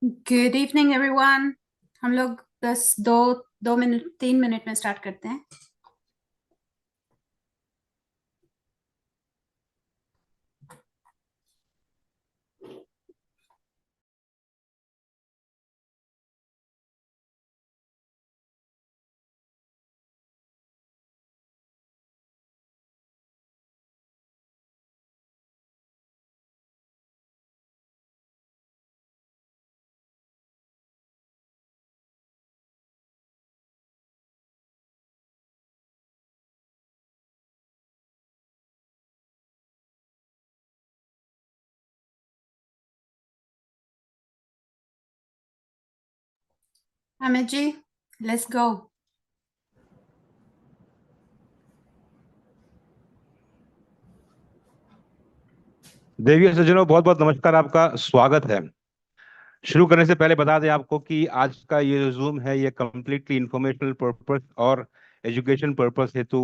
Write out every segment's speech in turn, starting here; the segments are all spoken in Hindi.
Good evening everyone. हम लोग बस दो मिनट 3 मिनट में स्टार्ट करते हैं। Amit ji, let's go. देवियों सज्जनों, बहुत बहुत नमस्कार। आपका स्वागत है। शुरू करने से पहले बता दें आपको कि आज का ये जो जूम है ये कम्प्लीटली इंफॉर्मेशनल पर्पस और एजुकेशन पर्पस हेतु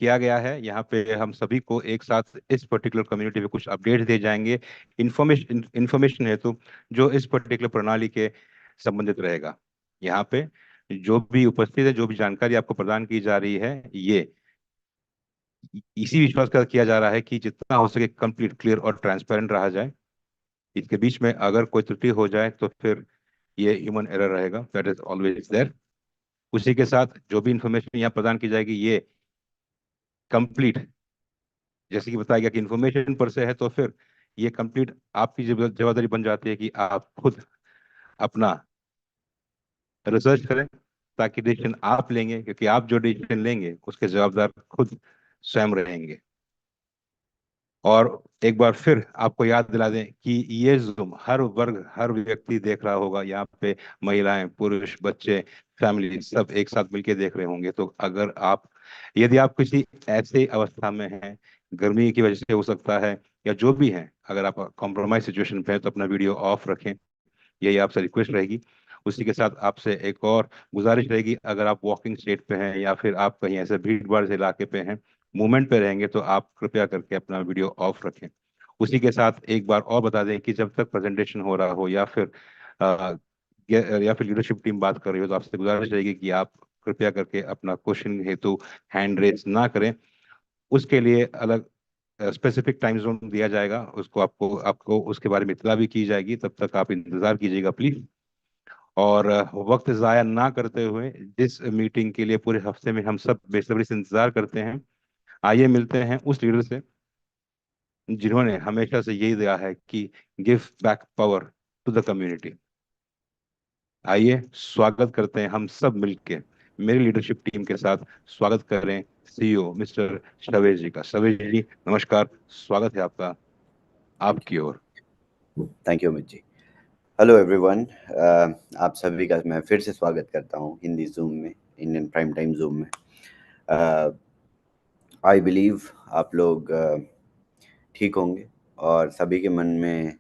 किया गया है। यहाँ पे हम सभी को एक साथ इस पर्टिकुलर कम्युनिटी में कुछ अपडेट दिए जाएंगे इंफॉर्मेशन हेतु, जो इस पर्टिकुलर प्रणाली के संबंधित रहेगा। यहाँ पे जो भी उपस्थित है, जो भी जानकारी आपको प्रदान की जा रही है, ये इसी विश्वास का किया जा रहा है कि जितना हो सके कंप्लीट, क्लियर और ट्रांसपेरेंट रहा जाए। इसके बीच में अगर कोई त्रुटि हो जाए तो फिर ये ह्यूमन एरर रहेगा, दैट इज ऑलवेज देयर। उसी के साथ जो भी इंफॉर्मेशन यहाँ प्रदान की जाएगी ये कंप्लीट, जैसे कि बताया गया कि इंफॉर्मेशन पर से है, तो फिर ये कंप्लीट आपकी जवाबदारी बन जाती है कि आप खुद अपना रिसर्च करें, ताकि डिसीजन आप लेंगे, क्योंकि आप जो डिसीजन लेंगे उसके जवाबदार खुद स्वयं रहेंगे। और एक बार फिर आपको याद दिला दें कि ये जूम हर वर्ग, हर व्यक्ति देख रहा होगा। यहाँ पे महिलाएं, पुरुष, बच्चे, फैमिली सब एक साथ मिलकर देख रहे होंगे। तो अगर आप, यदि आप किसी ऐसे अवस्था में हैं, गर्मी की वजह से हो सकता है या जो भी है, अगर आप कॉम्प्रोमाइज सिचुएशन पे हैं तो अपना वीडियो ऑफ रखें। यही आपसे रिक्वेस्ट रहेगी। उसी के साथ आपसे एक और गुजारिश रहेगी, अगर आप वॉकिंग स्टेट पे हैं या फिर आप कहीं ऐसे भीड़ भाड़ से इलाके पे हैं, मूवमेंट पे रहेंगे, तो आप कृपया करके अपना वीडियो ऑफ रखें। उसी के साथ एक बार और बता दें कि जब तक प्रेजेंटेशन हो रहा हो या फिर या फिर लीडरशिप टीम बात कर रही हो, तो आपसे गुजारिश रहेगी कि आप कृपया करके अपना क्वेश्चन हेतु हैंड रेज ना करें। उसके लिए अलग स्पेसिफिक टाइम जोन दिया जाएगा, उसको आपको आपको उसके बारे में इत्तला भी की जाएगी। तब तक आप इंतजार कीजिएगा प्लीज। और वक्त ज़ाया ना करते हुए, जिस मीटिंग के लिए पूरे हफ्ते में हम सब बेसब्री से इंतजार करते हैं, आइए मिलते हैं उस लीडर से जिन्होंने हमेशा से यही दिया है कि give back power to the community. आइए स्वागत करते हैं हम सब मिलके, मेरी लीडरशिप टीम के साथ स्वागत करें सीईओ मिस्टर शवेश जी का। शवेश जी नमस्कार, स्वागत है आपका, थैंक आपकी ओर। You, thank you Amit ji. Hello everyone, आप सभी का मैं फिर से स्वागत करता हूँ हिंदी जूम में, इंडियन प्राइम टाइम जूम में। आई बिलीव आप लोग ठीक होंगे और सभी के मन में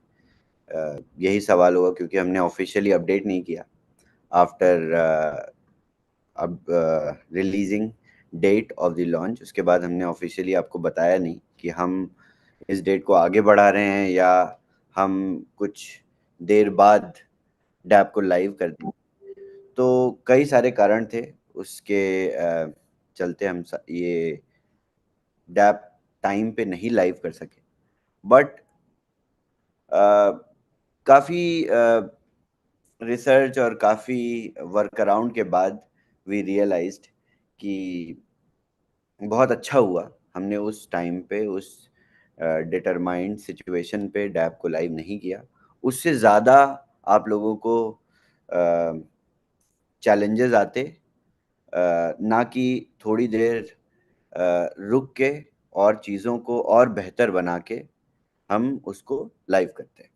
यही सवाल होगा, क्योंकि हमने ऑफिशियली अपडेट नहीं किया आफ्टर अब releasing date of the launch. उसके बाद हमने ऑफिशियली आपको बताया नहीं कि हम इस डेट को आगे बढ़ा रहे हैं या हम कुछ देर बाद डैप को लाइव कर दें। तो कई सारे कारण थे, उसके चलते हम ये डैप टाइम पे नहीं लाइव कर सके। बट काफ़ी रिसर्च और काफ़ी वर्क अराउंड के बाद वी रियलाइज्ड कि बहुत अच्छा हुआ हमने उस टाइम पे, उस डिटरमाइंड सिचुएशन पे डैप को लाइव नहीं किया। उससे ज़्यादा आप लोगों को चैलेंजेस आते, ना कि थोड़ी देर रुक के और चीज़ों को और बेहतर बना के हम उसको लाइव करते हैं।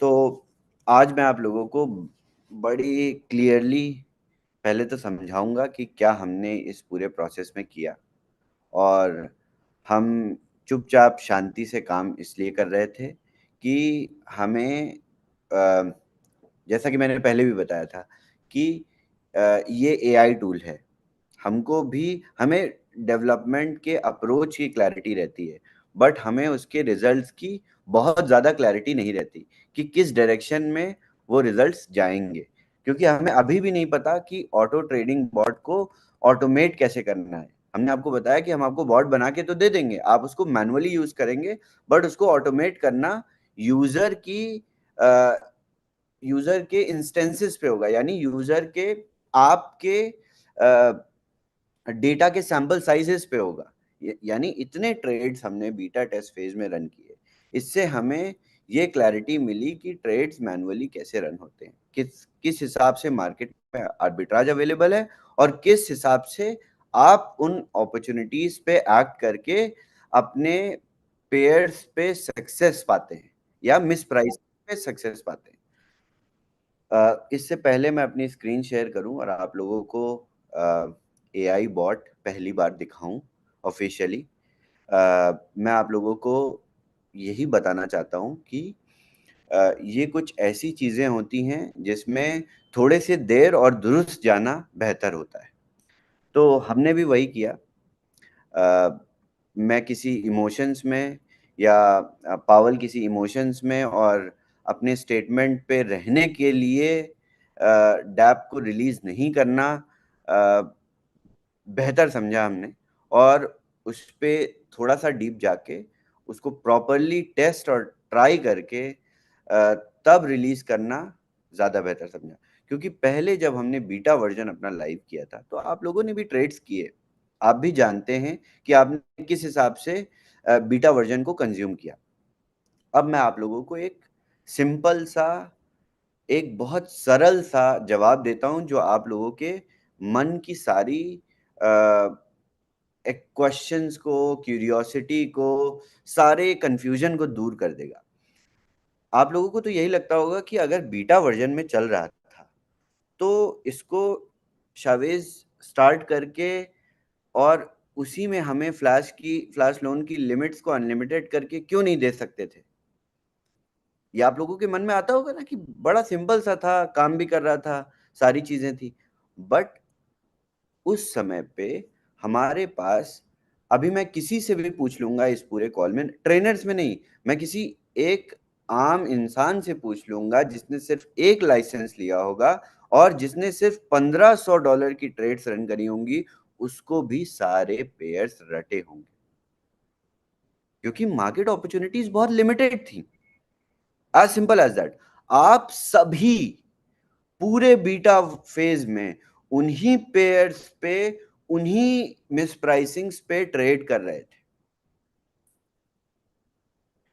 तो आज मैं आप लोगों को बड़ी क्लियरली पहले तो समझाऊंगा कि क्या हमने इस पूरे प्रोसेस में किया। और हम चुपचाप शांति से काम इसलिए कर रहे थे कि हमें जैसा कि मैंने पहले भी बताया था कि ये एआई टूल है। हमको भी, हमें डेवलपमेंट के अप्रोच की क्लैरिटी रहती है, बट हमें उसके रिजल्ट्स की बहुत ज़्यादा क्लैरिटी नहीं रहती कि किस डायरेक्शन में वो रिजल्ट्स जाएंगे, क्योंकि हमें अभी भी नहीं पता कि ऑटो ट्रेडिंग बॉट को ऑटोमेट कैसे करना है। हमने आपको बताया कि हम आपको बॉट बना के तो दे देंगे, आप उसको मैनुअली यूज करेंगे, बट उसको ऑटोमेट करना यूजर के इंस्टेंसेस पे होगा, यानी यूजर के आपके डेटा के सैंपल साइजेस पे होगा। यानी इतने ट्रेड्स हमने बीटा टेस्ट फेज में रन किए, इससे हमें ये क्लैरिटी मिली कि ट्रेड्स मैनुअली कैसे रन होते हैं, किस हिसाब से मार्केट में आर्बिट्राज अवेलेबल है, और किस हिसाब से आप उन अपॉर्चुनिटीज पे एक्ट करके अपने पेयर्स पे सक्सेस पाते हैं या मिस प्राइस पे सक्सेस पाते हैं। इससे पहले मैं अपनी स्क्रीन शेयर करूं और आप लोगों को एआई बॉट पहली बार दिखाऊं ऑफिशियली, मैं आप लोगों को यही बताना चाहता हूं कि ये कुछ ऐसी चीज़ें होती हैं जिसमें थोड़े से देर और दुरुस्त जाना बेहतर होता है। तो हमने भी वही किया। मैं किसी इमोशंस में या पावल किसी इमोशंस में और अपने स्टेटमेंट पे रहने के लिए डैप को रिलीज नहीं करना बेहतर समझा हमने, और उस पे थोड़ा सा डीप जाके उसको प्रॉपरली टेस्ट और ट्राई करके तब रिलीज करना ज़्यादा बेहतर समझा। क्योंकि पहले जब हमने बीटा वर्जन अपना लाइव किया था तो आप लोगों ने भी ट्रेड्स किए, आप भी जानते हैं कि आपने किस हिसाब से बीटा वर्जन को कंज्यूम किया। अब मैं आप लोगों को एक सिंपल सा, एक बहुत सरल सा जवाब देता हूं जो आप लोगों के मन की सारी क्वेश्चंस को, क्यूरियोसिटी को, सारे कंफ्यूजन को दूर कर देगा। आप लोगों को तो यही लगता होगा कि अगर बीटा वर्जन में चल रहा था तो इसको शावेज स्टार्ट करके और उसी में हमें फ्लैश लोन की लिमिट्स को अनलिमिटेड करके क्यों नहीं दे सकते थे। ये आप लोगों के मन में आता होगा ना कि बड़ा सिंपल सा था, काम भी कर रहा था, सारी चीजें थी, बट उस समय पे हमारे पास, अभी मैं किसी से भी पूछ लूंगा इस पूरे कॉल में, ट्रेनर्स में नहीं, मैं किसी एक आम इंसान से पूछ लूंगा जिसने सिर्फ एक लाइसेंस लिया होगा और जिसने सिर्फ $1500 की ट्रेड्स रन करी होंगी, उसको भी सारे पेयर्स रटे होंगे, क्योंकि मार्केट अपॉर्चुनिटीज बहुत लिमिटेड थी। As simple as that. आप सभी पूरे बीटा फेज में उन्हीं पेयर्स पे, उन्हीं मिसप्राइसिंग्स पे ट्रेड कर रहे थे,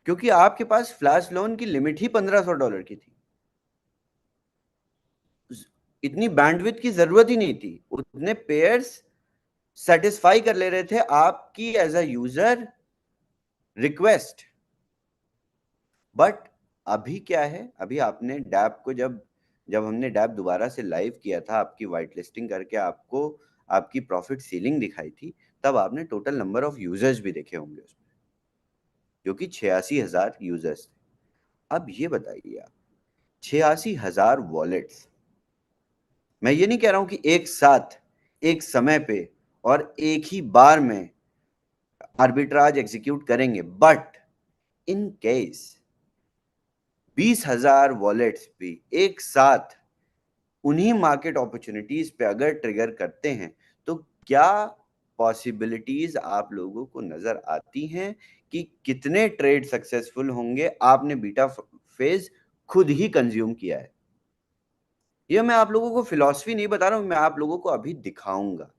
क्योंकि आपके पास फ्लैश लोन की लिमिट ही $1500 की थी। इतनी बैंडविड्थ की जरूरत ही नहीं थी, उतने पेयर्स सेटिस्फाई कर ले रहे थे आपकी as a user request. But अभी क्या है, अभी आपने डैप को जब जब हमने डैप दोबारा से लाइव किया था, आपकी वाइट लिस्टिंग करके आपको आपकी प्रॉफिट सीलिंग दिखाई थी, तब आपने टोटल नंबर ऑफ यूजर्स भी देखे होंगे उसमें, जो कि 86,000 यूजर्स थे। अब ये बताइए आप, 86,000 वॉलेट्स, मैं ये नहीं कह रहा हूं कि एक साथ, एक समय पे और एक ही बार में आर्बिट्राज एग्जीक्यूट करेंगे, बट इन केस 20,000 वॉलेट्स भी एक साथ उन्हीं मार्केट अपॉर्चुनिटीज पे अगर ट्रिगर करते हैं, तो क्या पॉसिबिलिटीज आप लोगों को नजर आती हैं कि कितने ट्रेड सक्सेसफुल होंगे? आपने बीटा फेज खुद ही कंज्यूम किया है। ये मैं आप लोगों को फिलॉसफी नहीं बता रहा हूं, मैं आप लोगों को अभी दिखाऊंगा।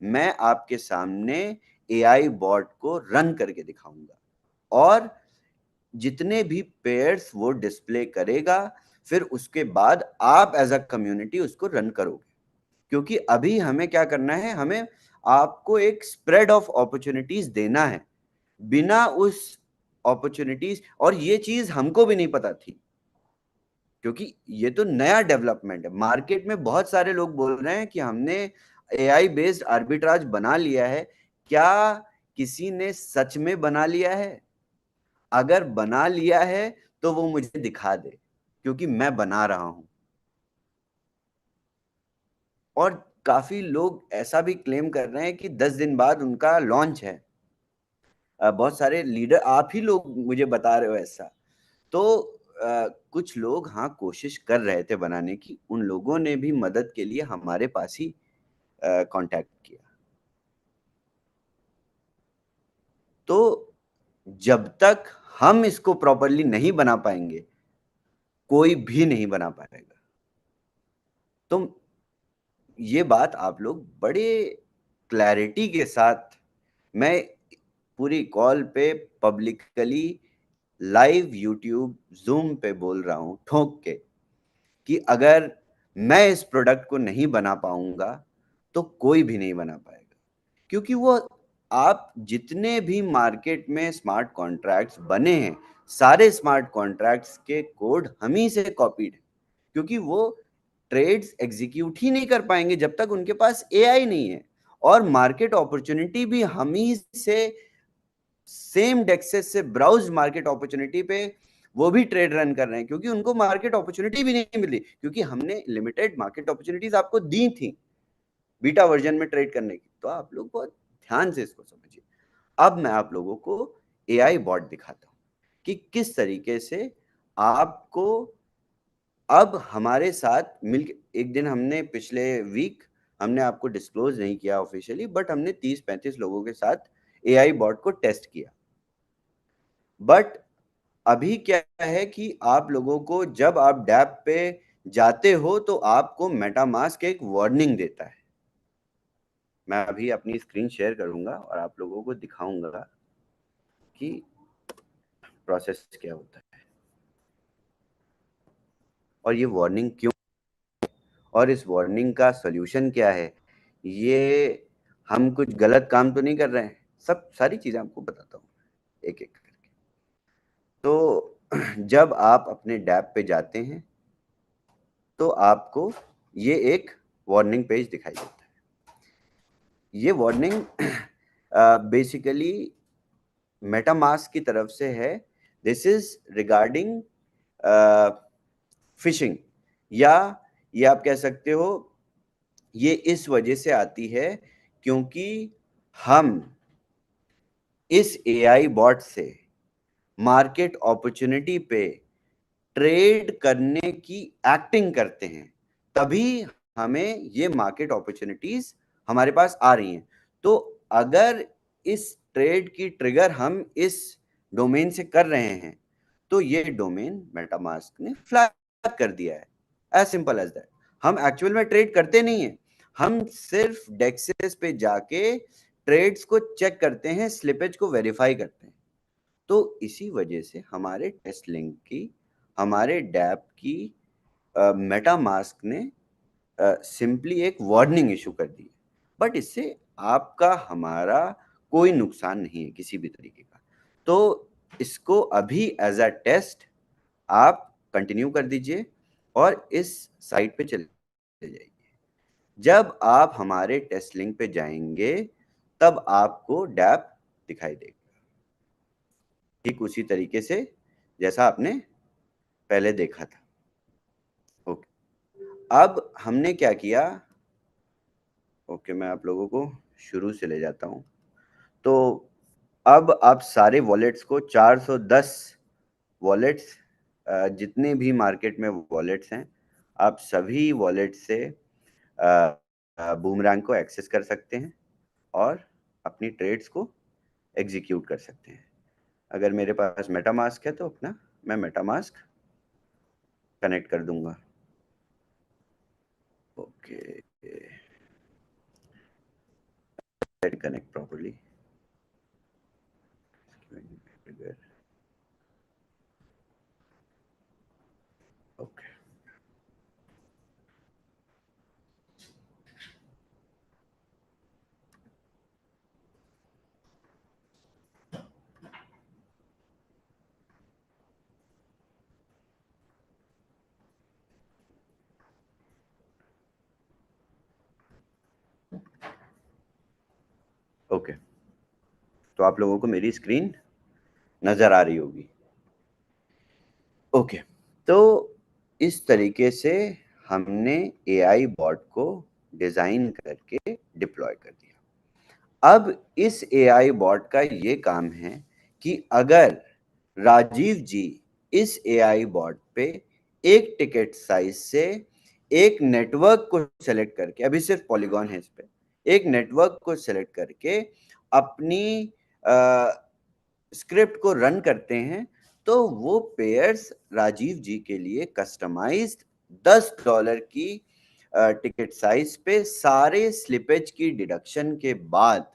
मैं आपके सामने एआई बॉट को रन करके दिखाऊंगा, और जितने भी पेयर्स वो डिस्प्ले करेगा, फिर उसके बाद आप एज अ कम्युनिटी उसको रन करोगे। क्योंकि अभी हमें क्या करना है, हमें आपको एक स्प्रेड ऑफ अपॉर्चुनिटीज देना है, बिना उस अपॉर्चुनिटीज, और ये चीज हमको भी नहीं पता थी, क्योंकि ये तो नया डेवलपमेंट है। मार्केट में बहुत सारे लोग बोल रहे हैं कि हमने एआई बेस्ड आर्बिट्राज बना लिया है। क्या किसी ने सच में बना लिया है? अगर बना लिया है तो वो मुझे दिखा दे, क्योंकि मैं बना रहा हूं। और काफी लोग ऐसा भी क्लेम कर रहे हैं कि 10 दिन बाद उनका लॉन्च है। बहुत सारे लीडर, आप ही लोग मुझे बता रहे हो ऐसा। तो कुछ लोग हाँ कोशिश कर रहे थे बनाने की, उन लोगों ने भी मदद के लिए हमारे पास ही कांटेक्ट किया। तो जब तक हम इसको प्रॉपरली नहीं बना पाएंगे, कोई भी नहीं बना पाएगा। तो ये बात आप लोग बड़े क्लैरिटी के साथ, मैं पूरी कॉल पे पब्लिकली लाइव यूट्यूब जूम पे बोल रहा हूं ठोक के, कि अगर मैं इस प्रोडक्ट को नहीं बना पाऊंगा तो कोई भी नहीं बना पाएगा। क्योंकि वो आप जितने भी मार्केट में स्मार्ट कॉन्ट्रैक्ट्स बने हैं, सारे स्मार्ट कॉन्ट्रैक्ट्स के कोड हम ही से कॉपीड है। क्योंकि वो ट्रेड्स एग्जीक्यूट ही नहीं कर पाएंगे जब तक उनके पास एआई नहीं है, और मार्केट अपॉर्चुनिटी भी हम ही से सेम डेक्सेस से ब्राउज मार्केट अपॉर्चुनिटी पे वो भी ट्रेड रन कर रहे हैं, क्योंकि उनको मार्केट अपॉर्चुनिटी भी नहीं मिली, क्योंकि हमने लिमिटेड मार्केट अपॉर्चुनिटीज आपको दी थी बीटा वर्जन में ट्रेड करने की। तो आप लोग बहुत ध्यान से इसको समझिए। अब मैं आप लोगों को एआई बॉट दिखाता हूं कि किस तरीके से आपको अब हमारे साथ मिलकर, एक दिन हमने पिछले वीक हमने आपको डिस्क्लोज नहीं किया ऑफिशियली, बट हमने 30-35 लोगों के साथ एआई बॉट को टेस्ट किया। बट अभी क्या है कि आप लोगों को जब आप डैप पे जाते हो तो आपको मेटामास्क एक वार्निंग देता है। मैं अभी अपनी स्क्रीन शेयर करूंगा और आप लोगों को दिखाऊंगा कि प्रोसेस क्या होता है और ये वार्निंग क्यों, और इस वार्निंग का सॉल्यूशन क्या है। ये हम कुछ गलत काम तो नहीं कर रहे हैं, सब सारी चीजें आपको बताता हूँ एक एक करके। तो जब आप अपने डैप पे जाते हैं तो आपको ये एक वार्निंग पेज दिखाई देता है। ये वार्निंग बेसिकली मेटामास्क की तरफ से है। दिस इज रिगार्डिंग फिशिंग, या ये आप कह सकते हो ये इस वजह से आती है क्योंकि हम इस एआई बॉट से मार्केट अपॉर्चुनिटी पे ट्रेड करने की एक्टिंग करते हैं, तभी हमें ये मार्केट अपॉर्चुनिटीज हमारे पास आ रही हैं। तो अगर इस ट्रेड की ट्रिगर हम इस डोमेन से कर रहे हैं तो ये डोमेन मेटामास्क ने फ्लैग कर दिया है, एज सिंपल एज दैट। हम एक्चुअल में ट्रेड करते नहीं है, हम सिर्फ डेक्सेस पे जाके ट्रेड्स को चेक करते हैं, स्लिपेज को वेरीफाई करते हैं। तो इसी वजह से हमारे टेस्ट लिंक की, हमारे डैप की मेटामास्क ने सिंपली एक वार्निंग इशू कर दी। बट इससे आपका हमारा कोई नुकसान नहीं है किसी भी तरीके का। तो इसको अभी एज अ टेस्ट आप कंटिन्यू कर दीजिए और इस साइट पे चले जाइए। जब आप हमारे टेस्ट लिंक पे जाएंगे तब आपको डैप दिखाई देगा, ठीक उसी तरीके से जैसा आपने पहले देखा था। ओके, अब हमने क्या किया। ओके, मैं आप लोगों को शुरू से ले जाता हूं। तो अब आप सारे वॉलेट्स को 410 वॉलेट्स, जितने भी मार्केट में वॉलेट्स हैं, आप सभी वॉलेट से बूमरैंग को एक्सेस कर सकते हैं और अपनी ट्रेड्स को एग्जीक्यूट कर सकते हैं। अगर मेरे पास मेटामास्क है तो अपना मैं मेटामास्क कनेक्ट कर दूंगा। Okay, let connect properly. Okay, okay, तो आप लोगों को मेरी स्क्रीन नजर आ रही होगी। ओके, तो इस तरीके से हमने एआई बॉट को डिजाइन करके डिप्लॉय कर दिया। अब इस एआई बॉट का ये काम है कि अगर राजीव जी इस एआई बॉट पे एक टिकट साइज से एक नेटवर्क को सेलेक्ट करके, अभी सिर्फ पॉलीगॉन है इस पे, एक नेटवर्क को सेलेक्ट करके अपनी स्क्रिप्ट को रन करते हैं, तो वो पेयर्स राजीव जी के लिए कस्टमाइज्ड $10 की टिकट साइज पे सारे स्लिपेज की डिडक्शन के बाद,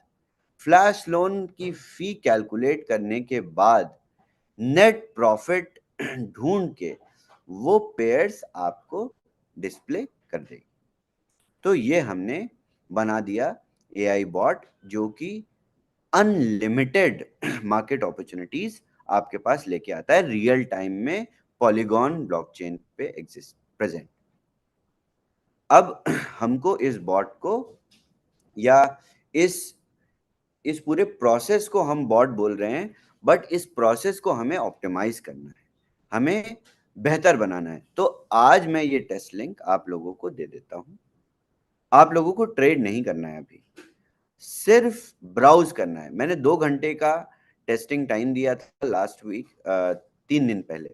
फ्लैश लोन की फी कैलकुलेट करने के बाद, नेट प्रॉफिट ढूंढ के वो पेयर्स आपको डिस्प्ले कर देगी। तो ये हमने बना दिया एआई बॉट जो कि अनलिमिटेड मार्केट अपॉर्चुनिटीज आपके पास लेके आता है रियल टाइम में पॉलीगॉन ब्लॉकचेन पे एग्जिस्ट प्रेजेंट। अब हमको इस बॉट को या इस पूरे प्रोसेस को हम बॉट बोल रहे हैं, बट इस प्रोसेस को हमें ऑप्टिमाइज करना है, हमें बेहतर बनाना है। तो आज मैं ये टेस्ट लिंक आप लोगों को दे देता हूं। आप लोगों को ट्रेड नहीं करना है, अभी सिर्फ ब्राउज करना है। मैंने 2 घंटे का टेस्टिंग टाइम दिया था लास्ट वीक, 3 दिन पहले।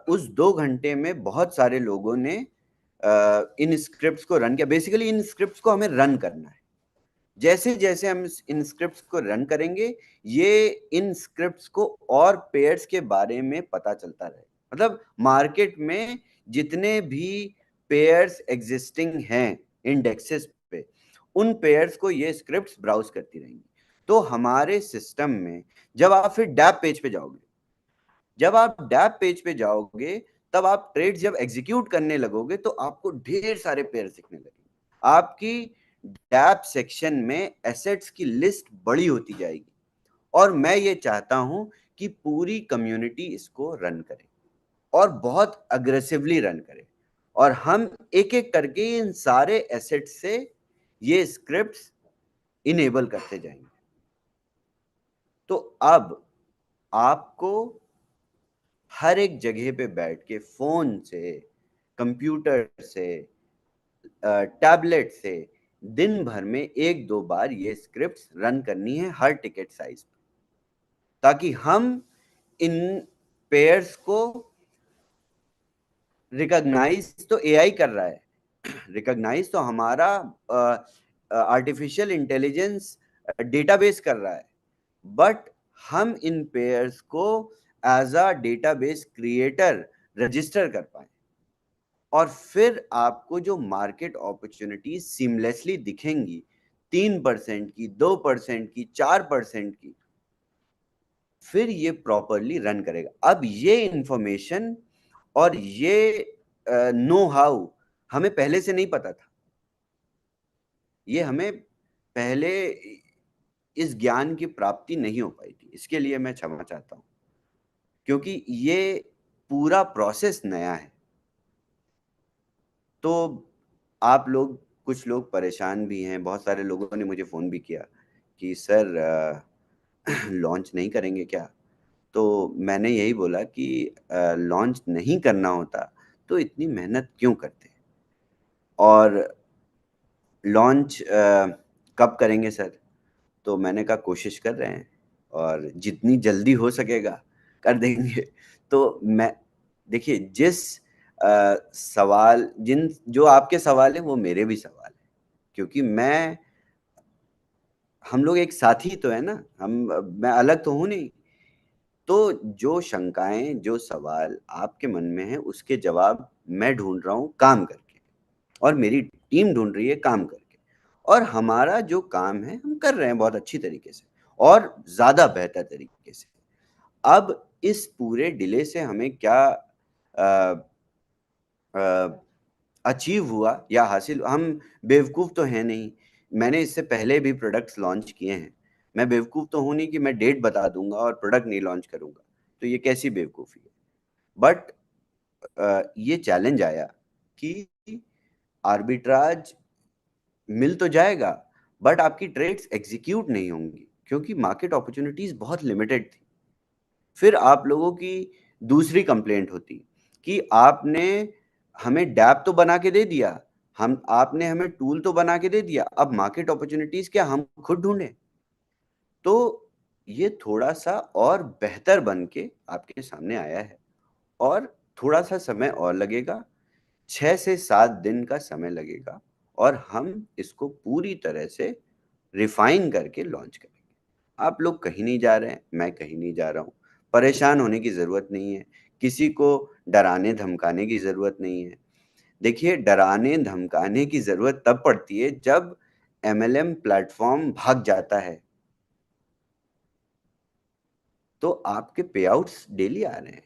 उस 2 घंटे में बहुत सारे लोगों ने इन स्क्रिप्ट्स को रन किया। बेसिकली इन स्क्रिप्ट्स को हमें रन करना है। जैसे जैसे हम इन स्क्रिप्ट्स को रन करेंगे, ये इन स्क्रिप्ट्स को और पेयर्स के बारे में पता चलता रहे। मतलब मार्केट में जितने भी पेयर्स एग्जिस्टिंग हैं इंडेक्सेस पे, उन पेयर्स को ये स्क्रिप्ट्स ब्राउज करती रहेंगी। तो हमारे सिस्टम में जब आप फिर डैप पेज पे जाओगे, जब आप डैप पेज पे जाओगे, तब आप ट्रेड जब एग्जीक्यूट करने लगोगे तो आपको ढेर सारे पेयर्स दिखने लगेंगे। आपकी डैप सेक्शन में एसेट्स की लिस्ट बड़ी होती जाएगी, और मैं ये चाहता हूं कि पूरी कम्युनिटी इसको रन करे और बहुत अग्रेसिवली रन करे, और हम एक एक करके इन सारे एसेट्स से ये स्क्रिप्ट्स इनेबल करते जाएंगे। तो अब आपको हर एक जगह पे बैठ के फोन से, कंप्यूटर से, टैबलेट से दिन भर में 1-2 बार ये स्क्रिप्ट्स रन करनी है हर टिकट साइज पे, ताकि हम इन पेयर्स को रिकॉग्नाइज तो एआई कर रहा है, रिकॉग्नाइज तो हमारा आर्टिफिशियल इंटेलिजेंस डेटाबेस कर रहा है, बट हम इन पेयर्स को as a database creator register कर पाए, और फिर आपको जो मार्केट अपॉर्चुनिटी सीमलेसली दिखेंगी 3% की, 2% की, 4% की, फिर ये प्रॉपरली रन करेगा। अब ये इंफॉर्मेशन और ये नो हाउ हमें पहले से नहीं पता था। ये हमें पहले इस ज्ञान की प्राप्ति नहीं हो पाई थी। इसके लिए मैं क्षमा चाहता हूँ, क्योंकि ये पूरा प्रोसेस नया है। तो आप लोग, कुछ लोग परेशान भी हैं। बहुत सारे लोगों ने मुझे फ़ोन भी किया कि सर लॉन्च नहीं करेंगे क्या? तो मैंने यही बोला कि लॉन्च नहीं करना होता तो इतनी मेहनत क्यों करते, और लॉन्च कब करेंगे सर? तो मैंने कहा कोशिश कर रहे हैं, और जितनी जल्दी हो सकेगा कर देंगे। तो मैं, देखिए, जिस सवाल, जो आपके सवाल है वो मेरे भी सवाल है, क्योंकि हम लोग एक साथी तो है ना, मैं अलग तो हूं नहीं। तो जो शंकाएं, जो सवाल आपके मन में है, उसके जवाब मैं ढूंढ रहा हूं काम करके, और मेरी टीम ढूंढ रही है काम करके, और हमारा जो काम है हम कर रहे हैं बहुत अच्छी तरीके से और ज्यादा बेहतर तरीके से। अब इस पूरे डिले से हमें क्या अचीव हुआ या हासिल, हम बेवकूफ़ तो हैं नहीं। मैंने इससे पहले भी प्रोडक्ट्स लॉन्च किए हैं। मैं बेवकूफ़ तो हूँ नहीं कि मैं डेट बता दूंगा और प्रोडक्ट नहीं लॉन्च करूंगा, तो ये कैसी बेवकूफ़ी है। बट ये चैलेंज आया कि आर्बिट्राज मिल तो जाएगा, बट आपकी ट्रेड्स एग्जीक्यूट नहीं होंगी, क्योंकि मार्केट अपॉर्चुनिटीज बहुत लिमिटेड थी। फिर आप लोगों की दूसरी कंप्लेंट होती कि आपने हमें डैप तो बना के दे दिया, आपने हमें टूल तो बना के दे दिया, अब मार्केट अपॉर्चुनिटीज क्या हम खुद ढूंढें? तो ये थोड़ा सा और बेहतर बन के आपके सामने आया है। और थोड़ा सा समय और लगेगा, 6 से 7 दिन का समय लगेगा, और हम इसको पूरी तरह से रिफाइन करके लॉन्च करेंगे। आप लोग कहीं नहीं जा रहे हैं, मैं कहीं नहीं जा रहा हूँ, परेशान होने की जरूरत नहीं है, किसी को डराने धमकाने की जरूरत नहीं है। देखिए, डराने धमकाने की जरूरत तब पड़ती है जब MLM प्लेटफॉर्म भाग जाता है, तो आपके पे आउट्स डेली आ रहे हैं,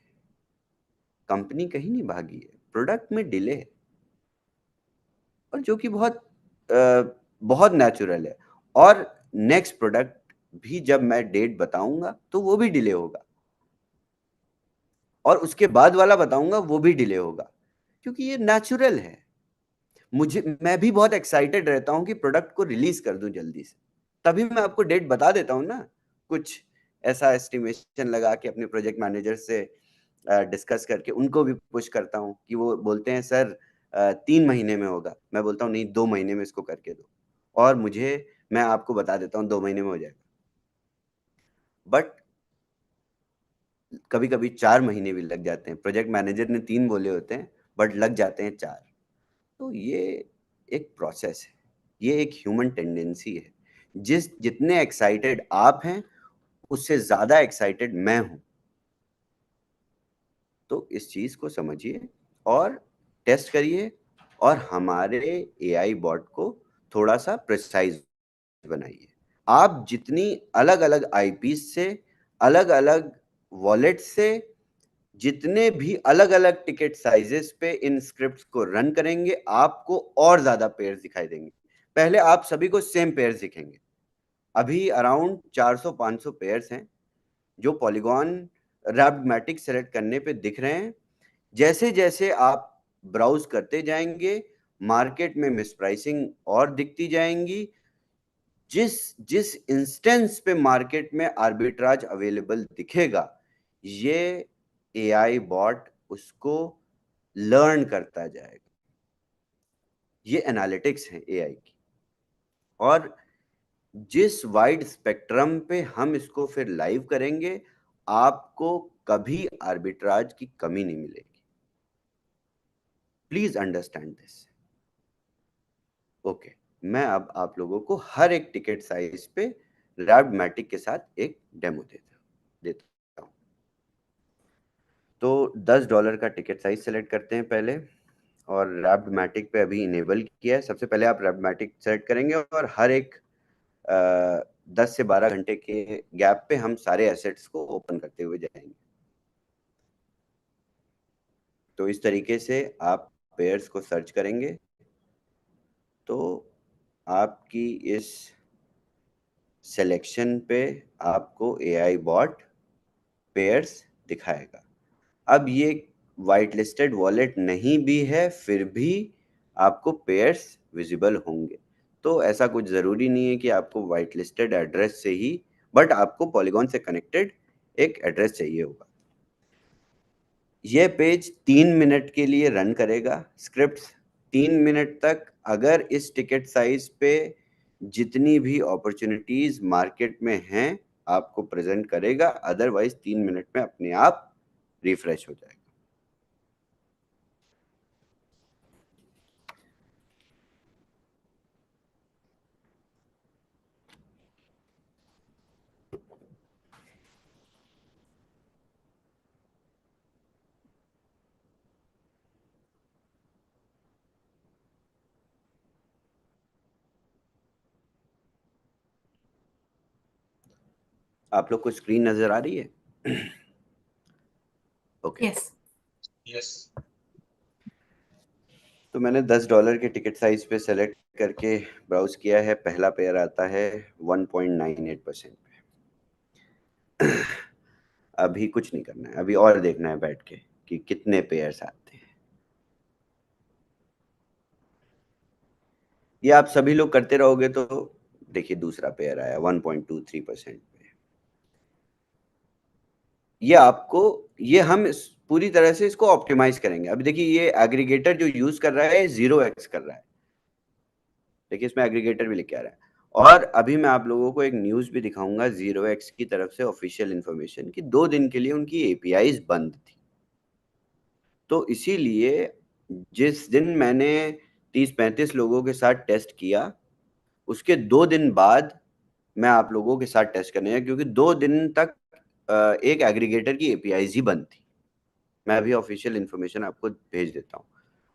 कंपनी कहीं नहीं भागी है, प्रोडक्ट में डिले है, और जो कि बहुत नेचुरल है। और नेक्स्ट प्रोडक्ट भी जब मैं डेट बताऊंगा तो वो भी डिले होगा, और उसके बाद वाला बताऊंगा वो भी डिले होगा, क्योंकि ये नेचुरल है। मैं भी बहुत एक्साइटेड रहता हूँ कि प्रोडक्ट को रिलीज कर दूं जल्दी से, तभी मैं आपको डेट बता देता हूँ ना, कुछ ऐसा एस्टिमेशन लगा के अपने प्रोजेक्ट मैनेजर से डिस्कस करके उनको भी पुश करता हूँ कि वो बोलते हैं सर 3 महीने में होगा, मैं बोलता हूँ नहीं 2 महीने में इसको करके दो, और मैं आपको बता देता हूँ 2 महीने में हो जाएगा। बट कभी कभी 4 महीने भी लग जाते हैं, प्रोजेक्ट मैनेजर ने 3 बोले होते हैं बट लग जाते हैं 4। तो ये एक प्रोसेस है, ये एक ह्यूमन टेंडेंसी है। जितने एक्साइटेड आप हैं उससे ज्यादा एक्साइटेड मैं हूं। तो इस चीज को समझिए और टेस्ट करिए, और हमारे AI बॉट को थोड़ा सा प्रिसाइज बनाइए। आप जितनी अलग अलग IP से, अलग अलग वॉलेट से, जितने भी अलग अलग टिकट साइजेस पे इन स्क्रिप्ट्स को रन करेंगे, आपको और ज्यादा पेयर्स दिखाई देंगे। पहले आप सभी को सेम पेयर्स दिखेंगे, अभी अराउंड 400-500 पेयर्स हैं जो पॉलीगॉन रैप्टमैटिक सेलेक्ट करने पे दिख रहे हैं। जैसे जैसे आप ब्राउज करते जाएंगे, मार्केट में मिसप्राइसिंग और दिखती जाएंगी। जिस जिस इंस्टेंस पे मार्केट में आर्बिट्राज अवेलेबल दिखेगा, ये AI बॉट उसको लर्न करता जाएगा। ये एनालिटिक्स है AI की, और जिस वाइड स्पेक्ट्रम पे हम इसको फिर लाइव करेंगे, आपको कभी आर्बिट्राज की कमी नहीं मिलेगी। Please understand this. ओके, मैं अब आप लोगों को हर एक टिकट साइज पे रैप्टमैटिक के साथ एक डेमो देता हूं। तो $10 का टिकट साइज सेलेक्ट करते हैं पहले, और रैप्टमैटिक पे अभी इनेबल किया है। सबसे पहले आप रैप्टमैटिक सेलेक्ट करेंगे, और हर एक 10 से 12 घंटे के गैप पे हम सारे एसेट्स को ओपन करते हुए जाएंगे। तो इस तरीके से आप पेयर्स को सर्च करेंगे तो आपकी इस सिलेक्शन पे आपको AI बॉट पेयर्स दिखाएगा। अब ये वाइट लिस्टेड वॉलेट नहीं भी है, फिर भी आपको पेयर्स विजिबल होंगे। तो ऐसा कुछ ज़रूरी नहीं है कि आपको वाइट लिस्टेड एड्रेस से ही, बट आपको पॉलीगॉन से कनेक्टेड एक एड्रेस चाहिए होगा। यह पेज 3 मिनट के लिए रन करेगा, स्क्रिप्ट्स 3 मिनट तक। अगर इस टिकट साइज पे जितनी भी अपॉर्चुनिटीज मार्केट में हैं आपको प्रेजेंट करेगा, अदरवाइज 3 मिनट में अपने आप रिफ्रेश हो जाएगा। आप लोग को स्क्रीन नजर आ रही है? ओके। यस। तो मैंने $10 के टिकट साइज पे सेलेक्ट करके ब्राउज किया है। पहला पेयर आता है 1.98% पे। अभी कुछ नहीं करना है, अभी और देखना है बैठ के कि कितने पेयर्स आते हैं। ये आप सभी लोग करते रहोगे तो देखिए दूसरा पेयर आया 1.23% पे। ये हम पूरी तरह से इसको ऑप्टिमाइज करेंगे। अभी देखिए ये एग्रीगेटर जो यूज कर रहा है 0x कर रहा है, देखिए इसमें एग्रीगेटर भी लिख के आ रहा है। और अभी मैं आप लोगों को एक न्यूज भी दिखाऊंगा 0x की तरफ से, ऑफिशियल इंफॉर्मेशन की। 2 दिन के लिए उनकी APIs बंद थी, तो इसीलिए जिस दिन मैंने 30-35 लोगों के साथ टेस्ट किया, उसके 2 दिन बाद मैं आप लोगों के साथ टेस्ट करने गया, क्योंकि 2 दिन तक एक एग्रीगेटर की एपीआईज ही बंद थी। मैं अभी ऑफिशियल इंफॉर्मेशन आपको भेज देता हूँ।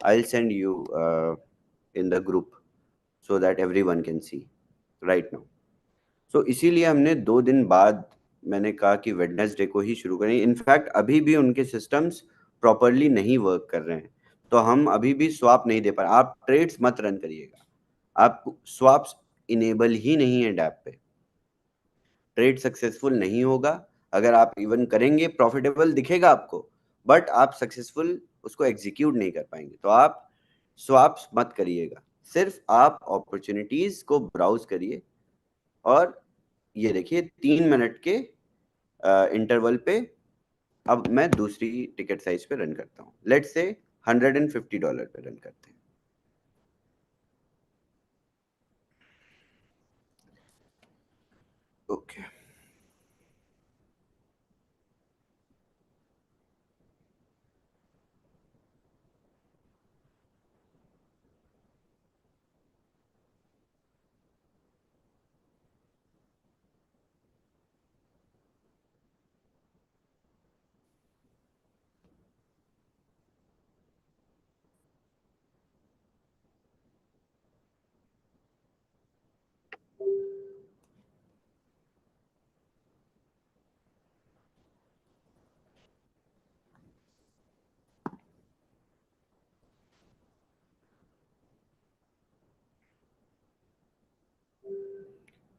I will send you in the group so that everyone can see right now. So इसीलिए हमने 2 दिन बाद मैंने कहा कि वेडनेसडे को ही शुरू करें। इनफैक्ट अभी भी उनके सिस्टम्स प्रॉपरली नहीं वर्क कर रहे हैं, तो हम अभी भी स्वैप नहीं दे पा रहे। आप ट्रेड्स मत रन करिएगा, आप स्वैप्स इनेबल ही नहीं है डैप पे, ट्रेड सक्सेसफुल नहीं होगा। अगर आप इवन करेंगे प्रॉफिटेबल दिखेगा आपको, बट आप सक्सेसफुल उसको एग्जीक्यूट नहीं कर पाएंगे। तो आप स्वैप्स मत करिएगा, सिर्फ आप अपॉर्चुनिटीज को ब्राउज करिए। और ये देखिए 3 मिनट के इंटरवल पे अब मैं दूसरी टिकट साइज पे रन करता हूँ। लेट्स से $150 पे रन करते हैं। ओके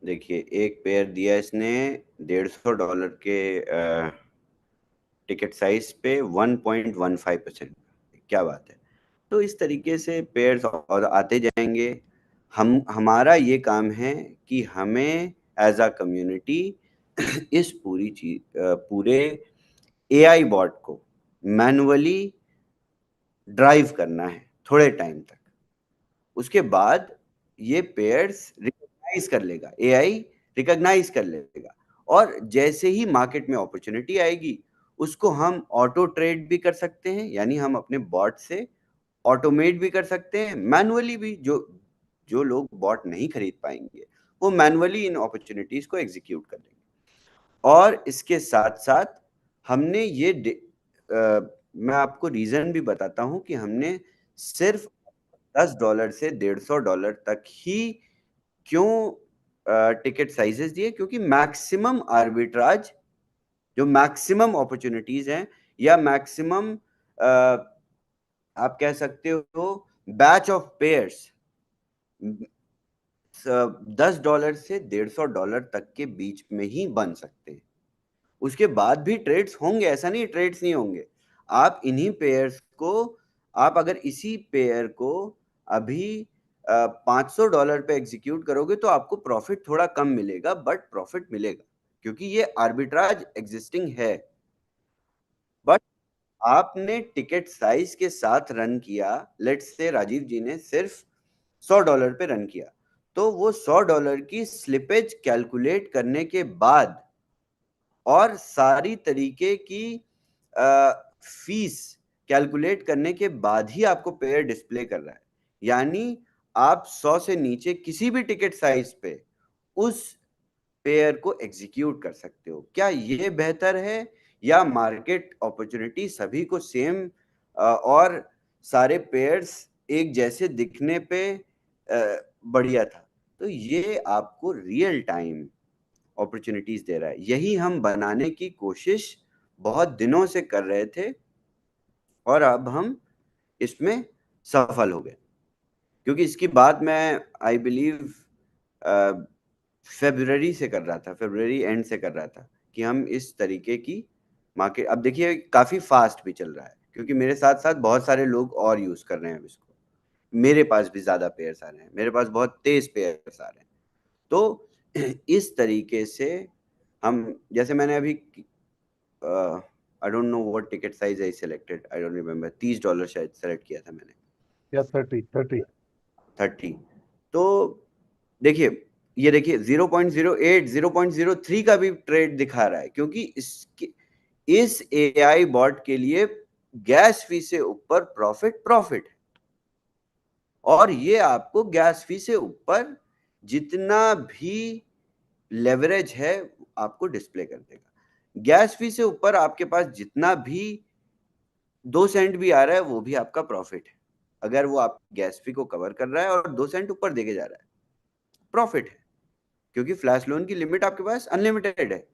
देखिए, एक पेयर दिया इसने $150 के टिकट साइज पे 1.15%। क्या बात है। तो इस तरीके से पेयर्स और आते जाएंगे। हमारा ये काम है कि हमें एज अ कम्युनिटी इस पूरे एआई बॉट को मैनुअली ड्राइव करना है थोड़े टाइम तक। उसके बाद ये पेयर्स रिकॉग्नाइज कर लेगा, एआई रिकॉग्नाइज कर लेगा, और जैसे ही मार्केट में अपॉर्चुनिटी आएगी उसको हम ऑटो ट्रेड भी कर सकते हैं, यानी हम अपने बॉट से ऑटोमेट भी कर सकते हैं, मैनुअली भी। जो जो लोग बॉट नहीं खरीद पाएंगे वो मैनुअली इन अपॉर्चुनिटीज को एग्जीक्यूट कर लेंगे। और इसके साथ साथ हमने मैं आपको रीजन भी बताता हूं कि हमने सिर्फ $10 से $150 तक ही क्यों टिकट साइजेस दिए, क्योंकि मैक्सिमम आर्बिट्राज, जो मैक्सिमम अपॉर्चुनिटीज हैं, या मैक्सिमम आप कह सकते हो बैच ऑफ पेयर्स, $10 से $150 तक के बीच में ही बन सकते हैं। उसके बाद भी ट्रेड्स होंगे, ऐसा नहीं ट्रेड्स नहीं होंगे। आप इन्हीं पेयर्स को, आप अगर इसी पेयर को अभी $500 पे एग्जीक्यूट करोगे तो आपको प्रॉफिट थोड़ा कम मिलेगा, बट प्रॉफिट मिलेगा, क्योंकि ये आर्बिट्राज एग्जिस्टिंग है। बट आपने टिकट साइज के साथ रन किया, लेट्स से राजीव जी ने सिर्फ $100 पे रन किया, तो वो $100 की स्लिपेज कैलकुलेट करने के बाद और सारी तरीके की फीस कैलकुलेट करने के बाद ही आपको पेयर डिस्प्ले कर रहा है। यानी आप 100 से नीचे किसी भी टिकट साइज पे उस पेयर को एग्जीक्यूट कर सकते हो। क्या ये बेहतर है, या मार्केट अपॉर्चुनिटी सभी को सेम और सारे पेयर्स एक जैसे दिखने पे बढ़िया था? तो ये आपको रियल टाइम अपॉर्चुनिटीज दे रहा है। यही हम बनाने की कोशिश बहुत दिनों से कर रहे थे, और अब हम इसमें सफल हो गए। क्योंकि इसकी बात मैं आई बिलीव फेब्रुअरी से कर रहा था, फेब्रुअरी एंड से कर रहा था कि हम इस तरीके की मार्केट, अब देखिए काफी फास्ट भी चल रहा है, क्योंकि मेरे साथ साथ बहुत सारे लोग और यूज कर रहे हैं इसको। मेरे पास भी ज्यादा पेयर्स आ रहे हैं, मेरे पास बहुत तेज पेयर्स आ रहे हैं। तो इस तरीके से हम, जैसे मैंने अभी I don't know what ticket size I selected, I don't remember, $30 शायद सेलेक्ट किया था मैंने, या 30। तो देखिए, ये देखिए 0.08 0.03 का भी ट्रेड दिखा रहा है, क्योंकि इस एआई बॉट के लिए गैस फी से ऊपर प्रॉफिट है, और ये आपको गैस फी से ऊपर जितना भी लेवरेज है आपको डिस्प्ले कर देगा। गैस फी से ऊपर आपके पास जितना भी 2 सेंट भी आ रहा है वो भी आपका प्रॉफिट है। अगर वो आप गैस फी को कवर कर रहा है और 2 सेंट ऊपर देके जा रहा है, प्रॉफिट है, क्योंकि फ्लैश लोन की लिमिट आपके पास अनलिमिटेड है।